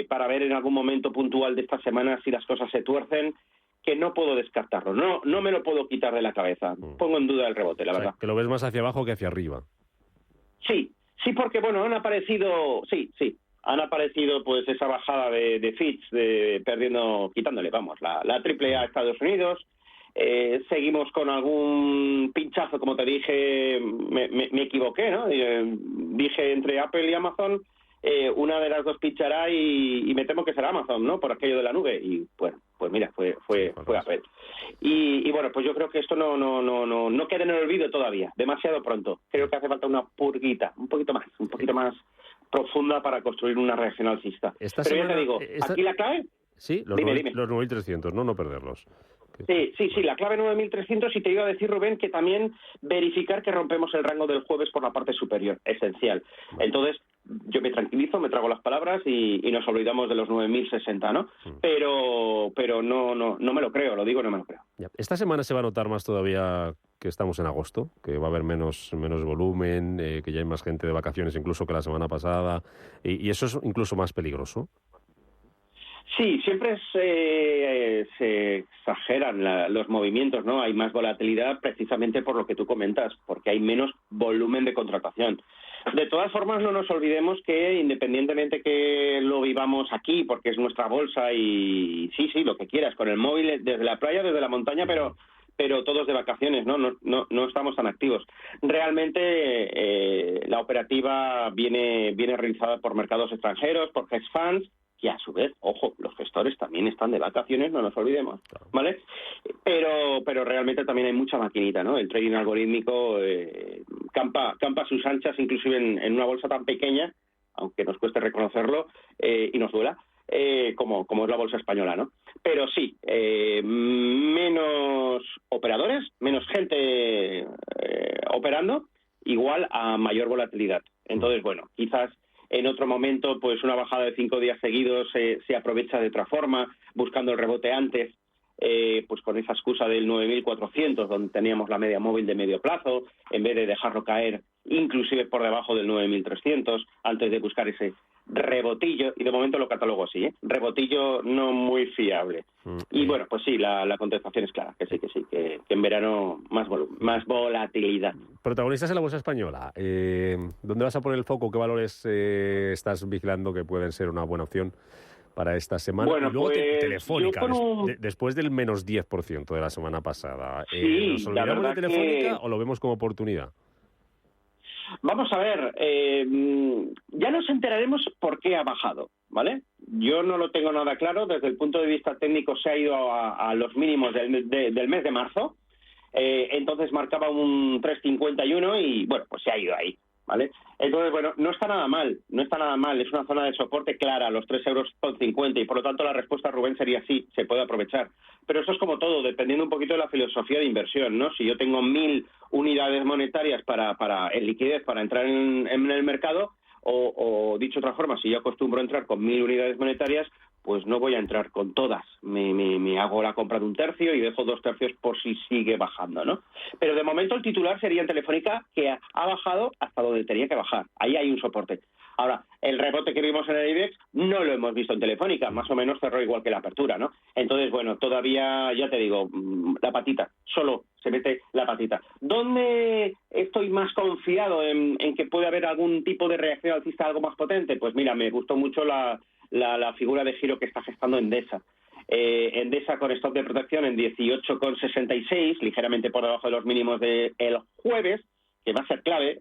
para ver en algún momento puntual de esta semana si las cosas se tuercen, que no puedo descartarlo, no me lo puedo quitar de la cabeza. Pongo en duda el rebote, la verdad. Que lo ves más hacia abajo que hacia arriba. Sí, porque bueno, han aparecido pues esa bajada de Fitch, quitándole, vamos, la AAA a Estados Unidos. Seguimos con algún pinchazo, como te dije, me equivoqué, ¿no? Dije entre Apple y Amazon, una de las dos pinchará y me temo que será Amazon, ¿no? Por aquello de la nube. Y bueno, pues mira, fue Apple. Y bueno, pues yo creo que esto no queda en el olvido todavía, demasiado pronto. Creo que hace falta una purguita, un poquito más profunda para construir una reacción alcista. Pero semana, ya te digo, aquí la clave... Sí, los 9.300, no perderlos. Sí, la clave 9.300, y te iba a decir, Rubén, que también verificar que rompemos el rango del jueves por la parte superior, esencial. Entonces, yo me tranquilizo, me trago las palabras y nos olvidamos de los 9.060, ¿no? Pero no me lo creo, lo digo, no me lo creo. Ya. Esta semana se va a notar más todavía que estamos en agosto, que va a haber menos volumen, que ya hay más gente de vacaciones incluso que la semana pasada, y eso es incluso más peligroso. Sí, siempre se exageran los movimientos, ¿no? Hay más volatilidad precisamente por lo que tú comentas, porque hay menos volumen de contratación. De todas formas, no nos olvidemos que independientemente que lo vivamos aquí, porque es nuestra bolsa y sí, lo que quieras, con el móvil desde la playa, desde la montaña, pero pero todos de vacaciones, no estamos tan activos. Realmente la operativa viene realizada por mercados extranjeros, por hedge funds, y a su vez, ojo, los gestores también están de vacaciones, no nos olvidemos, ¿vale? Pero realmente también hay mucha maquinita, ¿no? El trading algorítmico campa a sus anchas, inclusive en una bolsa tan pequeña, aunque nos cueste reconocerlo y nos duela, como es la bolsa española, ¿no? Pero sí, menos operadores, menos gente operando, igual a mayor volatilidad. Entonces, bueno, quizás en otro momento, pues una bajada de 5 días seguidos se aprovecha de otra forma, buscando el rebote antes, pues con esa excusa del 9.400, donde teníamos la media móvil de medio plazo, en vez de dejarlo caer inclusive por debajo del 9.300, antes de buscar ese rebotillo, y de momento lo catalogo así, rebotillo no muy fiable. Y bueno, pues sí, la contestación es clara, que que en verano más volatilidad. Protagonistas en la bolsa española, ¿dónde vas a poner el foco? ¿Qué valores estás vigilando que pueden ser una buena opción para esta semana? Bueno, y luego pues, Telefónica, después del menos 10% de la semana pasada. Sí, ¿Nos olvidamos de Telefónica o lo vemos como oportunidad? Vamos a ver, ya nos enteraremos por qué ha bajado, ¿vale? Yo no lo tengo nada claro, desde el punto de vista técnico se ha ido a los mínimos del mes de marzo, entonces marcaba un 3,51 y bueno, pues se ha ido ahí, ¿vale? Entonces, bueno, no está nada mal, es una zona de soporte clara, los 3,50 € y por lo tanto la respuesta, Rubén, sería sí, se puede aprovechar. Pero eso es como todo, dependiendo un poquito de la filosofía de inversión, ¿no? Si yo tengo 1.000 unidades monetarias en liquidez para entrar en el mercado, o dicho de otra forma, si yo acostumbro a entrar con 1.000 unidades monetarias, pues no voy a entrar con todas. Me hago la compra de 1/3 y dejo 2/3 por si sigue bajando, ¿no? Pero de momento el titular sería en Telefónica, que ha bajado hasta donde tenía que bajar. Ahí hay un soporte. Ahora, el rebote que vimos en el IBEX no lo hemos visto en Telefónica, más o menos cerró igual que la apertura, ¿no? Entonces, bueno, todavía, ya te digo, la patita, solo se mete la patita. ¿Dónde estoy más confiado en que puede haber algún tipo de reacción alcista algo más potente? Pues mira, me gustó mucho la figura de giro que está gestando Endesa. Endesa con stop de protección en 18,66, ligeramente por debajo de los mínimos del jueves, que va a ser clave,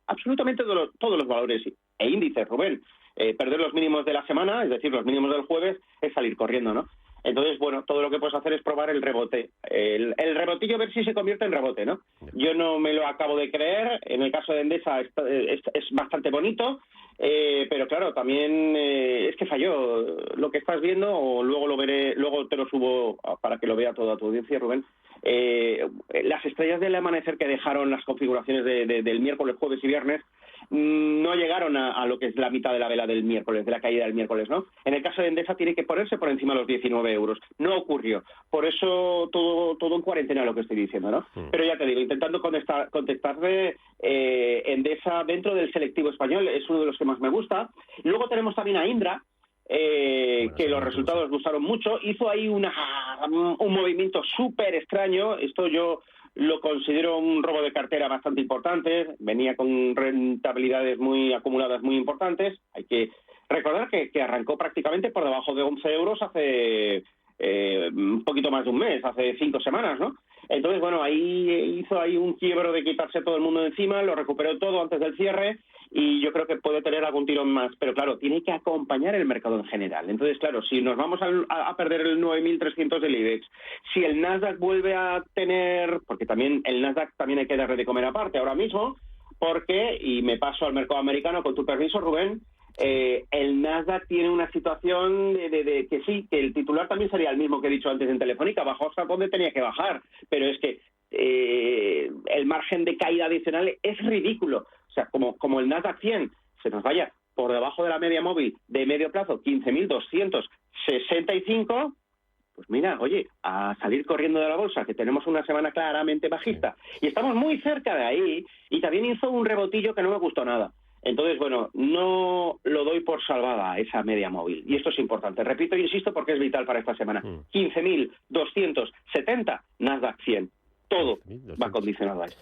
absolutamente todos los valores e índices, Rubén. Perder los mínimos de la semana, es decir, los mínimos del jueves, es salir corriendo, ¿no? Entonces, bueno, todo lo que puedes hacer es probar el rebote. El rebotillo, a ver si se convierte en rebote, ¿no? Yo no me lo acabo de creer. En el caso de Endesa es bastante bonito, pero claro, también es que falló. Lo que estás viendo, o luego lo veré, luego te lo subo para que lo vea toda tu audiencia, Rubén. Las estrellas del amanecer que dejaron las configuraciones del miércoles, jueves y viernes no llegaron a lo que es la mitad de la vela del miércoles, de la caída del miércoles, ¿no? En el caso de Endesa tiene que ponerse por encima de los 19 euros. No ocurrió. Por eso todo en cuarentena lo que estoy diciendo, ¿no? Pero ya te digo, intentando contestarle, Endesa dentro del selectivo español es uno de los que más me gusta. Luego tenemos también a Indra, que los resultados gustaron mucho. Hizo ahí un movimiento súper extraño. Esto yo lo considero un robo de cartera bastante importante. Venía con rentabilidades muy acumuladas muy importantes. Hay que recordar que arrancó prácticamente por debajo de 11 euros hace un poquito más de un mes, hace 5 semanas, ¿no? Entonces, bueno, ahí hizo ahí un quiebro de quitarse todo el mundo de encima, lo recuperó todo antes del cierre y yo creo que puede tener algún tirón más. Pero claro, tiene que acompañar el mercado en general. Entonces, claro, si nos vamos a perder el 9.300 del IBEX, si el Nasdaq vuelve a tener, porque también el Nasdaq también hay que darle de comer aparte ahora mismo, porque, y me paso al mercado americano con tu permiso, Rubén, el Nasdaq tiene una situación de que sí, que el titular también sería el mismo que he dicho antes en Telefónica, bajó hasta donde tenía que bajar, pero es que el margen de caída adicional es ridículo. O sea, como el Nasdaq 100 se nos vaya por debajo de la media móvil de medio plazo, 15.265, pues mira, oye, a salir corriendo de la bolsa, que tenemos una semana claramente bajista, y estamos muy cerca de ahí, y también hizo un rebotillo que no me gustó nada. Entonces, bueno, no lo doy por salvada esa media móvil. Y esto es importante. Repito e insisto porque es vital para esta semana. 15.270, Nasdaq 100. Todo va condicionado ahí.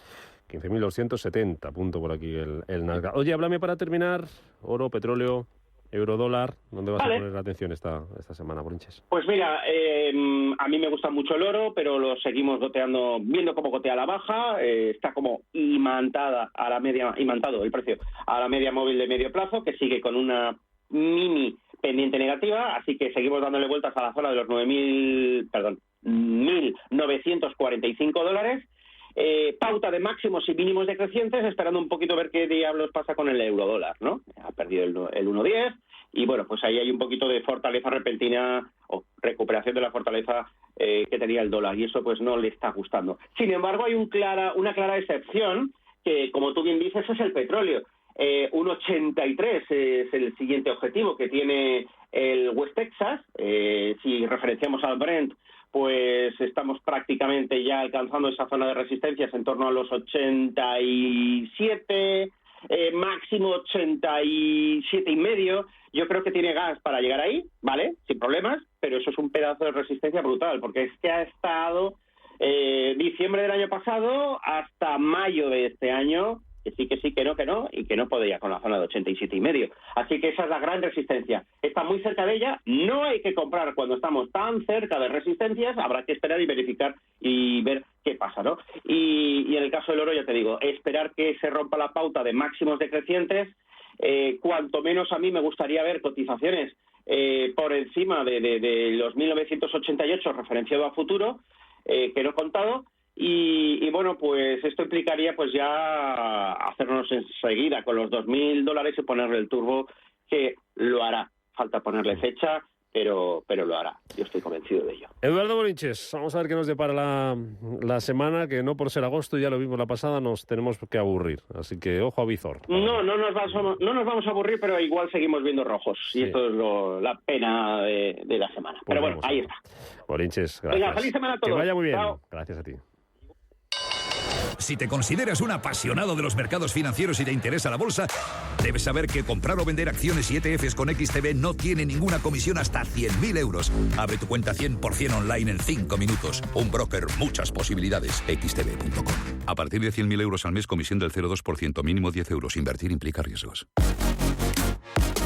15.270, punto por aquí el Nasdaq. Oye, háblame para terminar, oro, petróleo. euro-dólar, ¿dónde vas a poner la atención esta semana, Bolinches? Pues mira, a mí me gusta mucho el oro, pero lo seguimos goteando, viendo cómo gotea a la baja. Está como imantado el precio a la media móvil de medio plazo, que sigue con una mini pendiente negativa, así que seguimos dándole vueltas a la zona de los 1.945 dólares. Pauta de máximos y mínimos decrecientes, esperando un poquito ver qué diablos pasa con el euro-dólar, ¿no? Ha perdido el 1.10 y bueno, pues ahí hay un poquito de fortaleza repentina o recuperación de la fortaleza que tenía el dólar, y eso pues no le está gustando. Sin embargo, hay una clara excepción, que como tú bien dices es el petróleo. 1.83 es el siguiente objetivo que tiene el West Texas. Si referenciamos al Brent, pues estamos prácticamente ya alcanzando esa zona de resistencias en torno a los 87, máximo 87,5. Yo creo que tiene gas para llegar ahí, ¿vale? Sin problemas, pero eso es un pedazo de resistencia brutal, porque es que ha estado diciembre del año pasado hasta mayo de este año, que sí, que no, y que no podía con la zona de 87,5. Así que esa es la gran resistencia. Está muy cerca de ella, no hay que comprar cuando estamos tan cerca de resistencias, habrá que esperar y verificar y ver qué pasa, ¿no? Y en el caso del oro, ya te digo, esperar que se rompa la pauta de máximos decrecientes. Cuanto menos a mí me gustaría ver cotizaciones por encima de los 1.988 referenciado a futuro, que no he contado. Y bueno, pues esto implicaría pues ya hacernos enseguida con los $2.000 y ponerle el turbo, que lo hará. Falta ponerle fecha, pero lo hará. Yo estoy convencido de ello. Eduardo Bolinches, vamos a ver qué nos depara la semana, que no por ser agosto, ya lo vimos la pasada, nos tenemos que aburrir. Así que ojo a visor. No nos vamos a aburrir, pero igual seguimos viendo rojos. Sí. Y esto es la pena de la semana. Pues pero bueno, ahí está. Bolinches, gracias. Venga, feliz semana a todos. Que vaya muy bien. Chao. Gracias a ti. Si te consideras un apasionado de los mercados financieros y te interesa la bolsa, debes saber que comprar o vender acciones y ETFs con XTB no tiene ninguna comisión hasta 100.000 euros. Abre tu cuenta 100% online en 5 minutos. Un broker, muchas posibilidades. XTB.com. A partir de 100.000 euros al mes, comisión del 0,2%, mínimo 10 euros. Invertir implica riesgos.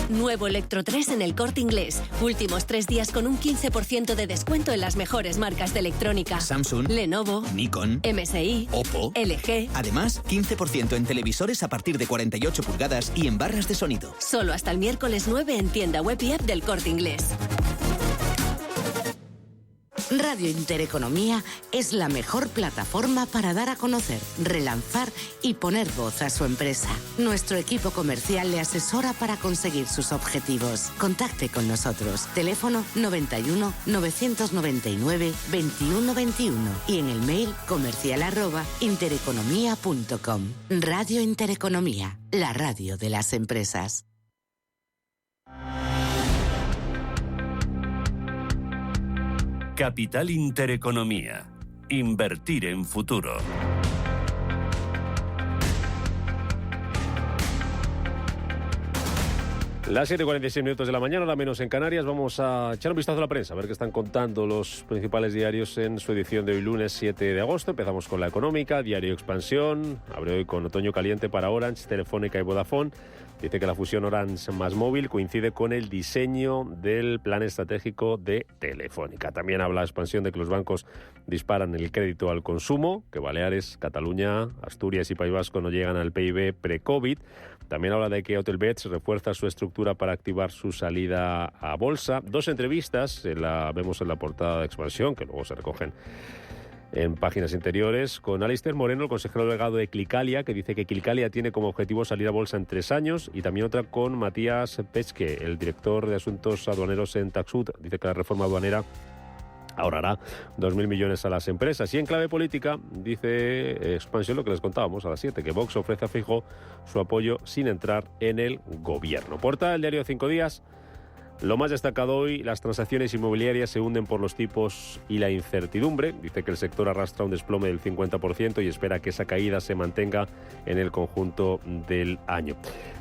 Nuevo Electro 3 en El Corte Inglés. Últimos 3 días con un 15% de descuento en las mejores marcas de electrónica. Samsung, Lenovo, Nikon, MSI, Oppo, LG. Además, 15% en televisores a partir de 48 pulgadas y en barras de sonido. Solo hasta el miércoles 9 en tienda web y app del Corte Inglés. Radio Intereconomía es la mejor plataforma para dar a conocer, relanzar y poner voz a su empresa. Nuestro equipo comercial le asesora para conseguir sus objetivos. Contacte con nosotros. Teléfono 91 999 21 21 y en el mail comercial@intereconomia.com. Radio Intereconomía, la radio de las empresas. Capital Intereconomía. Invertir en futuro. Las 7:46 minutos de la mañana, la menos en Canarias. Vamos a echar un vistazo a la prensa, a ver qué están contando los principales diarios en su edición de hoy, lunes 7 de agosto. Empezamos con La Económica, Diario Expansión. Abre hoy con otoño caliente para Orange, Telefónica y Vodafone. Dice que la fusión Orange más Móvil coincide con el diseño del plan estratégico de Telefónica. También habla la expansión de que los bancos disparan el crédito al consumo, que Baleares, Cataluña, Asturias y País Vasco no llegan al PIB pre-COVID. También habla de que Hotelbeds refuerza su estructura para activar su salida a bolsa. 2 entrevistas, vemos en la portada de Expansión, que luego se recogen en páginas interiores, con Alistair Moreno, el consejero delegado de Clicalia, que dice que Clicalia tiene como objetivo salir a bolsa en 3 años, y también otra con Matías Pechke, el director de Asuntos Aduaneros en Taxud. Dice que la reforma aduanera ahorrará 2.000 millones a las empresas. Y en clave política, dice Expansión lo que les contábamos a las 7, que Vox ofrece a Feijóo su apoyo sin entrar en el gobierno. Portada del diario de 5 días. Lo más destacado hoy, las transacciones inmobiliarias se hunden por los tipos y la incertidumbre. Dice que el sector arrastra un desplome del 50% y espera que esa caída se mantenga en el conjunto del año.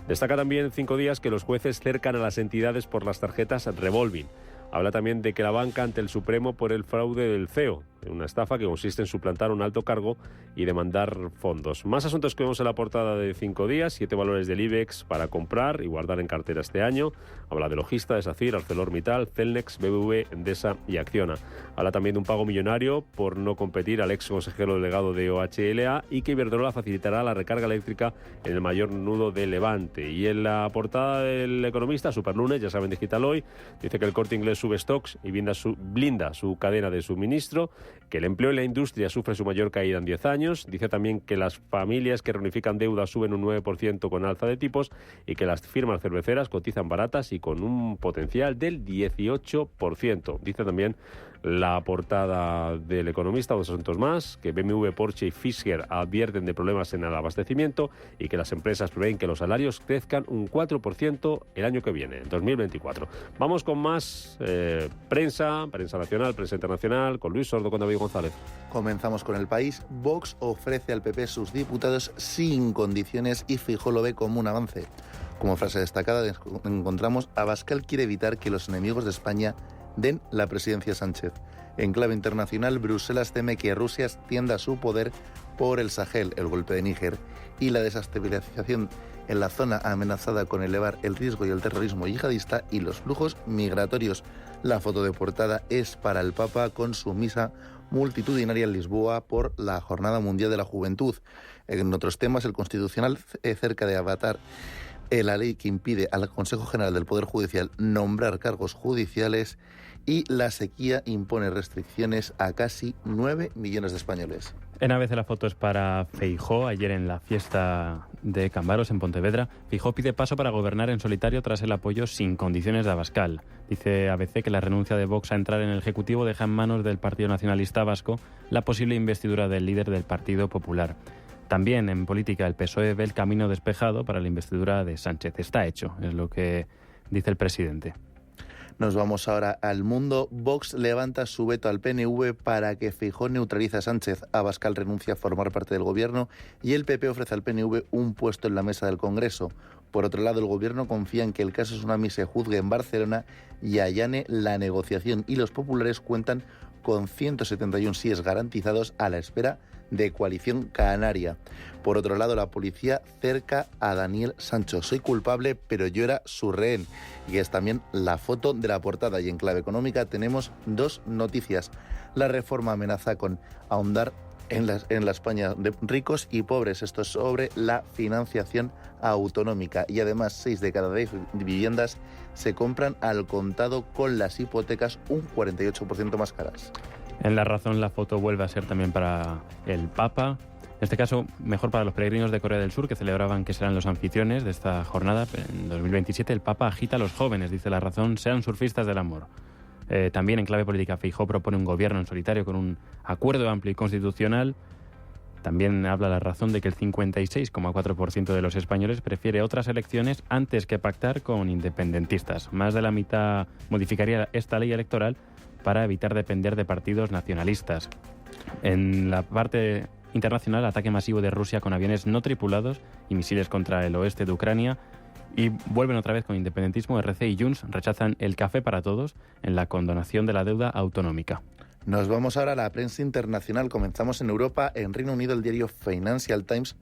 Destaca también 5 días que los jueces cercan a las entidades por las tarjetas revolving. Habla también de que la banca ante el Supremo por el fraude del CEO. una estafa que consiste en suplantar un alto cargo y demandar fondos. Más asuntos que vemos en la portada de 5 días, 7 valores del IBEX para comprar y guardar en cartera este año. Habla de Logista, de SACIR, ArcelorMittal, Celnex, BBV, Endesa y Acciona. Habla también de un pago millonario por no competir al ex consejero delegado de OHLA y que Iberdrola facilitará la recarga eléctrica en el mayor nudo de Levante. Y en la portada del Economista, Superlunes, ya saben, Digital Hoy, dice que el Corte Inglés sube stocks y blinda su cadena de suministro, que el empleo en la industria sufre su mayor caída en 10 años. Dice también que las familias que reunifican deuda suben un 9% con alza de tipos y que las firmas cerveceras cotizan baratas y con un potencial del 18%. Dice también la portada del Economista, 2 asuntos más, que BMW, Porsche y Fisker advierten de problemas en el abastecimiento y que las empresas prevén que los salarios crezcan un 4% el año que viene, en 2024. Vamos con más prensa nacional, prensa internacional, con Luis Sordo, con David González. Comenzamos con El País. Vox ofrece al PP sus diputados sin condiciones y Feijóo lo ve como un avance. Como frase destacada encontramos: Abascal quiere evitar que los enemigos de España den la presidencia a Sánchez. En clave internacional, Bruselas teme que Rusia extienda su poder por el Sahel, el golpe de Níger, y la desestabilización en la zona amenazada con elevar el riesgo y el terrorismo yihadista y los flujos migratorios. La foto de portada es para el Papa con su misa multitudinaria en Lisboa por la Jornada Mundial de la Juventud. En otros temas, el Constitucional cerca de avatar la ley que impide al Consejo General del Poder Judicial nombrar cargos judiciales, y la sequía impone restricciones a casi 9 millones de españoles. En ABC la foto es para Feijóo. Ayer en la fiesta de Cambaros, en Pontevedra, Feijóo pide paso para gobernar en solitario tras el apoyo sin condiciones de Abascal. Dice ABC que la renuncia de Vox a entrar en el Ejecutivo deja en manos del Partido Nacionalista Vasco la posible investidura del líder del Partido Popular. También en política el PSOE ve el camino despejado para la investidura de Sánchez. Está hecho, es lo que dice el presidente. Nos vamos ahora al Mundo. Vox levanta su veto al PNV para que Feijóo neutralice a Sánchez. Abascal renuncia a formar parte del gobierno y el PP ofrece al PNV un puesto en la mesa del Congreso. Por otro lado, el gobierno confía en que el caso Tsunami se juzgue en Barcelona y allane la negociación, y los populares cuentan con 171 síes garantizados a la espera de Coalición Canaria. Por otro lado, la policía cerca a Daniel Sancho. Soy culpable, pero yo era su rehén. Y es también la foto de la portada. Y en clave económica tenemos 2 noticias. La reforma amenaza con ahondar en la España de ricos y pobres. Esto es sobre la financiación autonómica. Y además, 6 de cada 10 viviendas se compran al contado, con las hipotecas un 48% más caras. En La Razón la foto vuelve a ser también para el Papa. En este caso, mejor para los peregrinos de Corea del Sur, que celebraban que serán los anfitriones de esta jornada. En 2027 el Papa agita a los jóvenes, dice La Razón, sean surfistas del amor. También en clave política, Feijóo propone un gobierno en solitario con un acuerdo amplio y constitucional. También habla La Razón de que el 56,4% de los españoles prefiere otras elecciones antes que pactar con independentistas. Más de la mitad modificaría esta ley electoral para evitar depender de partidos nacionalistas. En la parte internacional, ataque masivo de Rusia con aviones no tripulados y misiles contra el oeste de Ucrania. Y vuelven otra vez con independentismo. RC y Junts rechazan el café para todos en la condonación de la deuda autonómica. Nos vamos ahora a la prensa internacional. Comenzamos en Europa. En Reino Unido, el diario Financial Times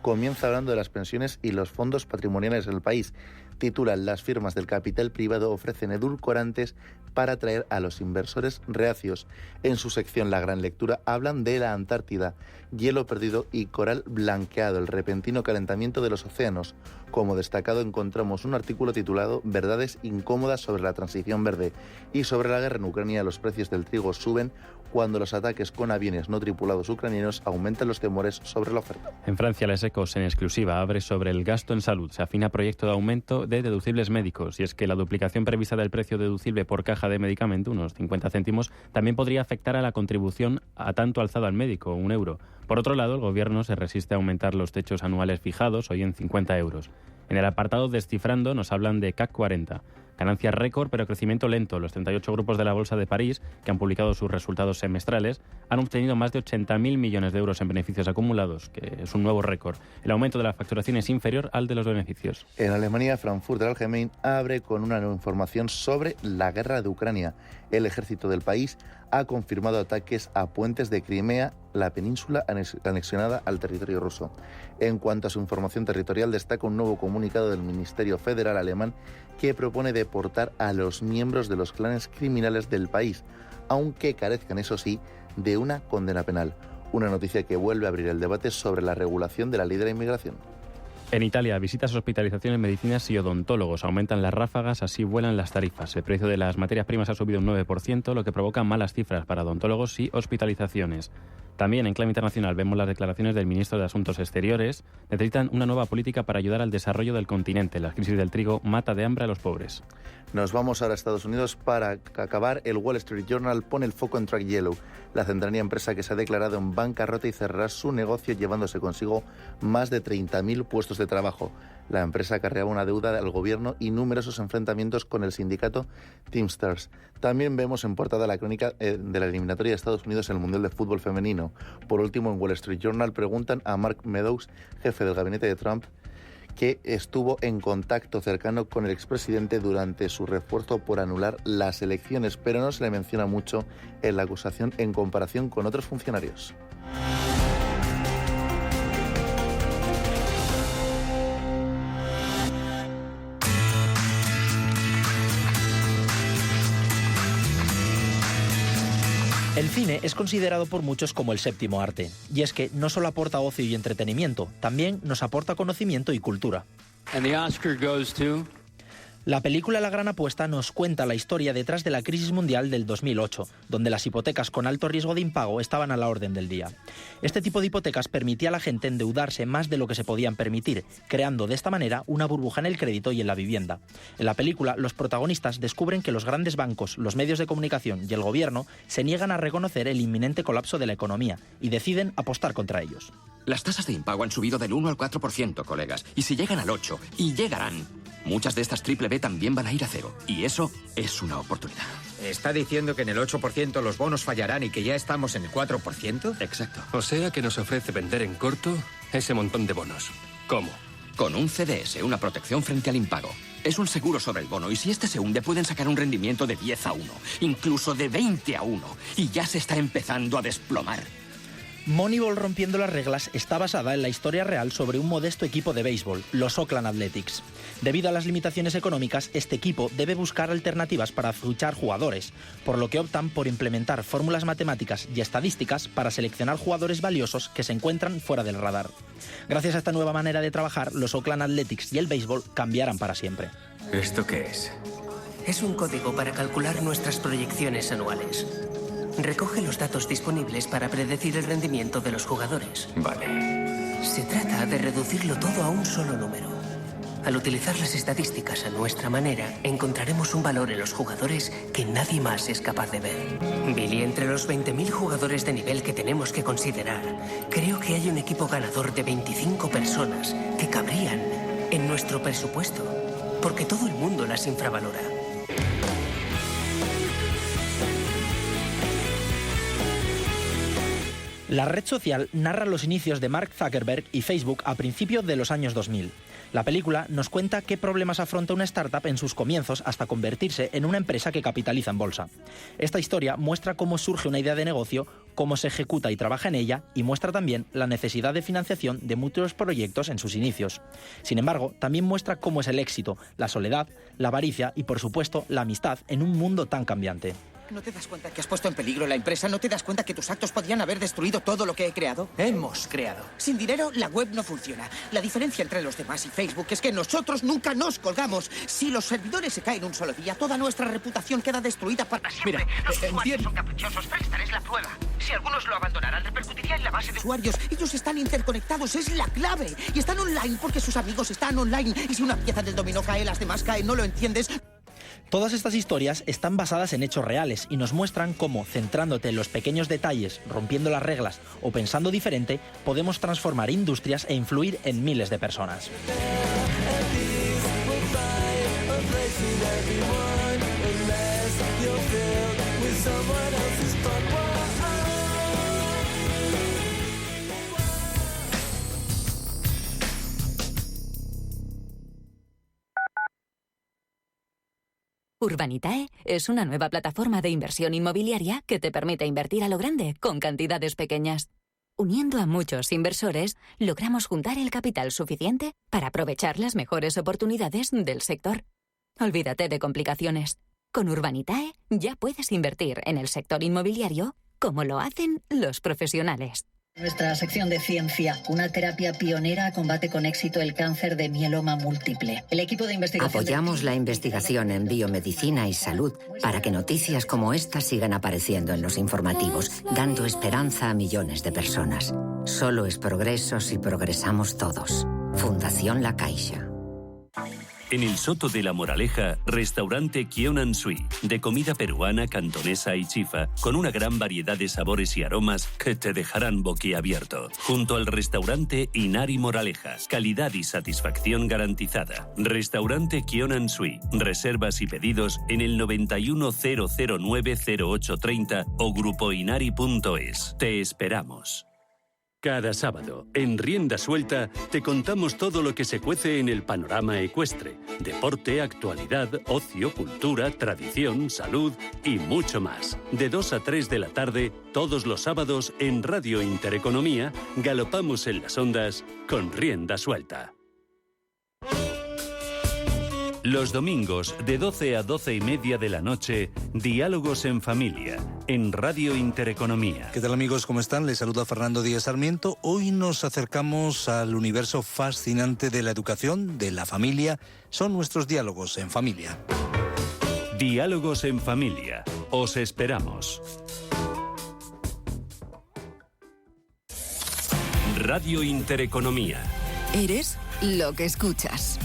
comienza hablando de las pensiones y los fondos patrimoniales del país. Titulan: las firmas del capital privado ofrecen edulcorantes para atraer a los inversores reacios. En su sección La Gran Lectura hablan de la Antártida, hielo perdido y coral blanqueado, el repentino calentamiento de los océanos. Como destacado encontramos un artículo titulado Verdades incómodas sobre la transición verde, y sobre la guerra en Ucrania. Los precios del trigo suben cuando los ataques con aviones no tripulados ucranianos aumentan los temores sobre la oferta. En Francia, Les Echos en exclusiva abre sobre el gasto en salud. Se afina proyecto de aumento de deducibles médicos, y es que la duplicación prevista del precio deducible por caja de medicamento, unos 50 céntimos, también podría afectar a la contribución a tanto alzado al médico, €1. Por otro lado, el Gobierno se resiste a aumentar los techos anuales fijados, hoy en 50 euros. En el apartado Descifrando nos hablan de CAC 40. Ganancias récord, pero crecimiento lento. Los 38 grupos de la Bolsa de París, que han publicado sus resultados semestrales, han obtenido más de 80.000 millones de euros en beneficios acumulados, que es un nuevo récord. El aumento de la facturación es inferior al de los beneficios. En Alemania, Frankfurter Allgemeine abre con una nueva información sobre la guerra de Ucrania. El ejército del país ha confirmado ataques a puentes de Crimea, la península anexionada al territorio ruso. En cuanto a su información territorial, destaca un nuevo comunicado del Ministerio Federal alemán que propone deportar a los miembros de los clanes criminales del país, aunque carezcan, eso sí, de una condena penal. Una noticia que vuelve a abrir el debate sobre la regulación de la ley de la inmigración. En Italia, visitas, hospitalizaciones, medicinas y odontólogos. Aumentan las ráfagas, así vuelan las tarifas. El precio de las materias primas ha subido un 9%, lo que provoca malas cifras para odontólogos y hospitalizaciones. También, en clave internacional, vemos las declaraciones del ministro de Asuntos Exteriores. Necesitan una nueva política para ayudar al desarrollo del continente. La crisis del trigo mata de hambre a los pobres. Nos vamos ahora a Estados Unidos para acabar. El Wall Street Journal pone el foco en Track Yellow, la centenaria empresa que se ha declarado en bancarrota y cerrará su negocio llevándose consigo más de 30.000 puestos de trabajo. La empresa acarreaba una deuda al gobierno y numerosos enfrentamientos con el sindicato Teamsters. También vemos en portada la crónica de la eliminatoria de Estados Unidos en el Mundial de Fútbol Femenino. Por último, en Wall Street Journal preguntan a Mark Meadows, jefe del gabinete de Trump, que estuvo en contacto cercano con el expresidente durante su refuerzo por anular las elecciones, pero no se le menciona mucho en la acusación en comparación con otros funcionarios. El cine es considerado por muchos como el séptimo arte, y es que no solo aporta ocio y entretenimiento, también nos aporta conocimiento y cultura. La película La Gran Apuesta nos cuenta la historia detrás de la crisis mundial del 2008, donde las hipotecas con alto riesgo de impago estaban a la orden del día. Este tipo de hipotecas permitía a la gente endeudarse más de lo que se podían permitir, creando de esta manera una burbuja en el crédito y en la vivienda. En la película, los protagonistas descubren que los grandes bancos, los medios de comunicación y el gobierno se niegan a reconocer el inminente colapso de la economía y deciden apostar contra ellos. Las tasas de impago han subido del 1 al 4%, colegas, y si llegan al 8%, y llegarán, muchas de estas triple B también van a ir a 0, y eso es una oportunidad. ¿Está diciendo que en el 8% los bonos fallarán y que ya estamos en el 4%? Exacto. O sea que nos ofrece vender en corto ese montón de bonos. ¿Cómo? Con un CDS, una protección frente al impago. Es un seguro sobre el bono y si este se hunde pueden sacar un rendimiento de 10-1, incluso de 20-1, y ya se está empezando a desplomar. Moneyball rompiendo las reglas está basada en la historia real sobre un modesto equipo de béisbol, los Oakland Athletics. Debido a las limitaciones económicas, este equipo debe buscar alternativas para fichar jugadores, por lo que optan por implementar fórmulas matemáticas y estadísticas para seleccionar jugadores valiosos que se encuentran fuera del radar. Gracias a esta nueva manera de trabajar, los Oakland Athletics y el béisbol cambiarán para siempre. ¿Esto qué es? Es un código para calcular nuestras proyecciones anuales. Recoge los datos disponibles para predecir el rendimiento de los jugadores. Vale. Se trata de reducirlo todo a un solo número. Al utilizar las estadísticas a nuestra manera, encontraremos un valor en los jugadores que nadie más es capaz de ver. Billy, entre los 20.000 jugadores de nivel que tenemos que considerar, creo que hay un equipo ganador de 25 personas que cabrían en nuestro presupuesto, porque todo el mundo las infravalora. La red social narra los inicios de Mark Zuckerberg y Facebook a principios de los años 2000. La película nos cuenta qué problemas afronta una startup en sus comienzos hasta convertirse en una empresa que capitaliza en bolsa. Esta historia muestra cómo surge una idea de negocio, cómo se ejecuta y trabaja en ella, y muestra también la necesidad de financiación de muchos proyectos en sus inicios. Sin embargo, también muestra cómo es el éxito, la soledad, la avaricia y, por supuesto, la amistad en un mundo tan cambiante. ¿No te das cuenta que has puesto en peligro la empresa? ¿No te das cuenta que tus actos podían haber destruido todo lo que he creado? Hemos creado. Sin dinero, la web no funciona. La diferencia entre los demás y Facebook es que nosotros nunca nos colgamos. Si los servidores se caen un solo día, toda nuestra reputación queda destruida para siempre. Mira, los usuarios son caprichosos, pero esta es la prueba. Si algunos lo abandonarán, repercutiría en la base de usuarios. Ellos están interconectados, es la clave. Y están online porque sus amigos están online. Y si una pieza del dominó cae, las demás caen, ¿no lo entiendes? Todas estas historias están basadas en hechos reales y nos muestran cómo, centrándote en los pequeños detalles, rompiendo las reglas o pensando diferente, podemos transformar industrias e influir en miles de personas. fool everyone unless you're filled with someone else's fun. Urbanitae es una nueva plataforma de inversión inmobiliaria que te permite invertir a lo grande con cantidades pequeñas. Uniendo a muchos inversores, logramos juntar el capital suficiente para aprovechar las mejores oportunidades del sector. Olvídate de complicaciones. Con Urbanitae ya puedes invertir en el sector inmobiliario como lo hacen los profesionales. Nuestra sección de ciencia, una terapia pionera combate con éxito el cáncer de mieloma múltiple. El equipo de investigación... Apoyamos la investigación en biomedicina y salud para que noticias como esta sigan apareciendo en los informativos, dando esperanza a millones de personas. Solo es progreso si progresamos todos. Fundación La Caixa. En el Soto de la Moraleja, restaurante Kionan Sui, de comida peruana, cantonesa y chifa, con una gran variedad de sabores y aromas que te dejarán boquiabierto. Junto al restaurante Inari Moraleja, calidad y satisfacción garantizada. Restaurante Kionan Sui, reservas y pedidos en el 910090830 o grupoinari.es. Te esperamos. Cada sábado, en Rienda Suelta, te contamos todo lo que se cuece en el panorama ecuestre. Deporte, actualidad, ocio, cultura, tradición, salud y mucho más. De 2 a 3 de la tarde, todos los sábados, en Radio Intereconomía, galopamos en las ondas con Rienda Suelta. Los domingos, de 12 a 12 y media de la noche, Diálogos en Familia, en Radio Intereconomía. ¿Qué tal, amigos? ¿Cómo están? Les saluda Fernando Díaz Sarmiento. Hoy nos acercamos al universo fascinante de la educación, de la familia. Son nuestros Diálogos en Familia. Diálogos en Familia. Os esperamos. Radio Intereconomía. Eres lo que escuchas.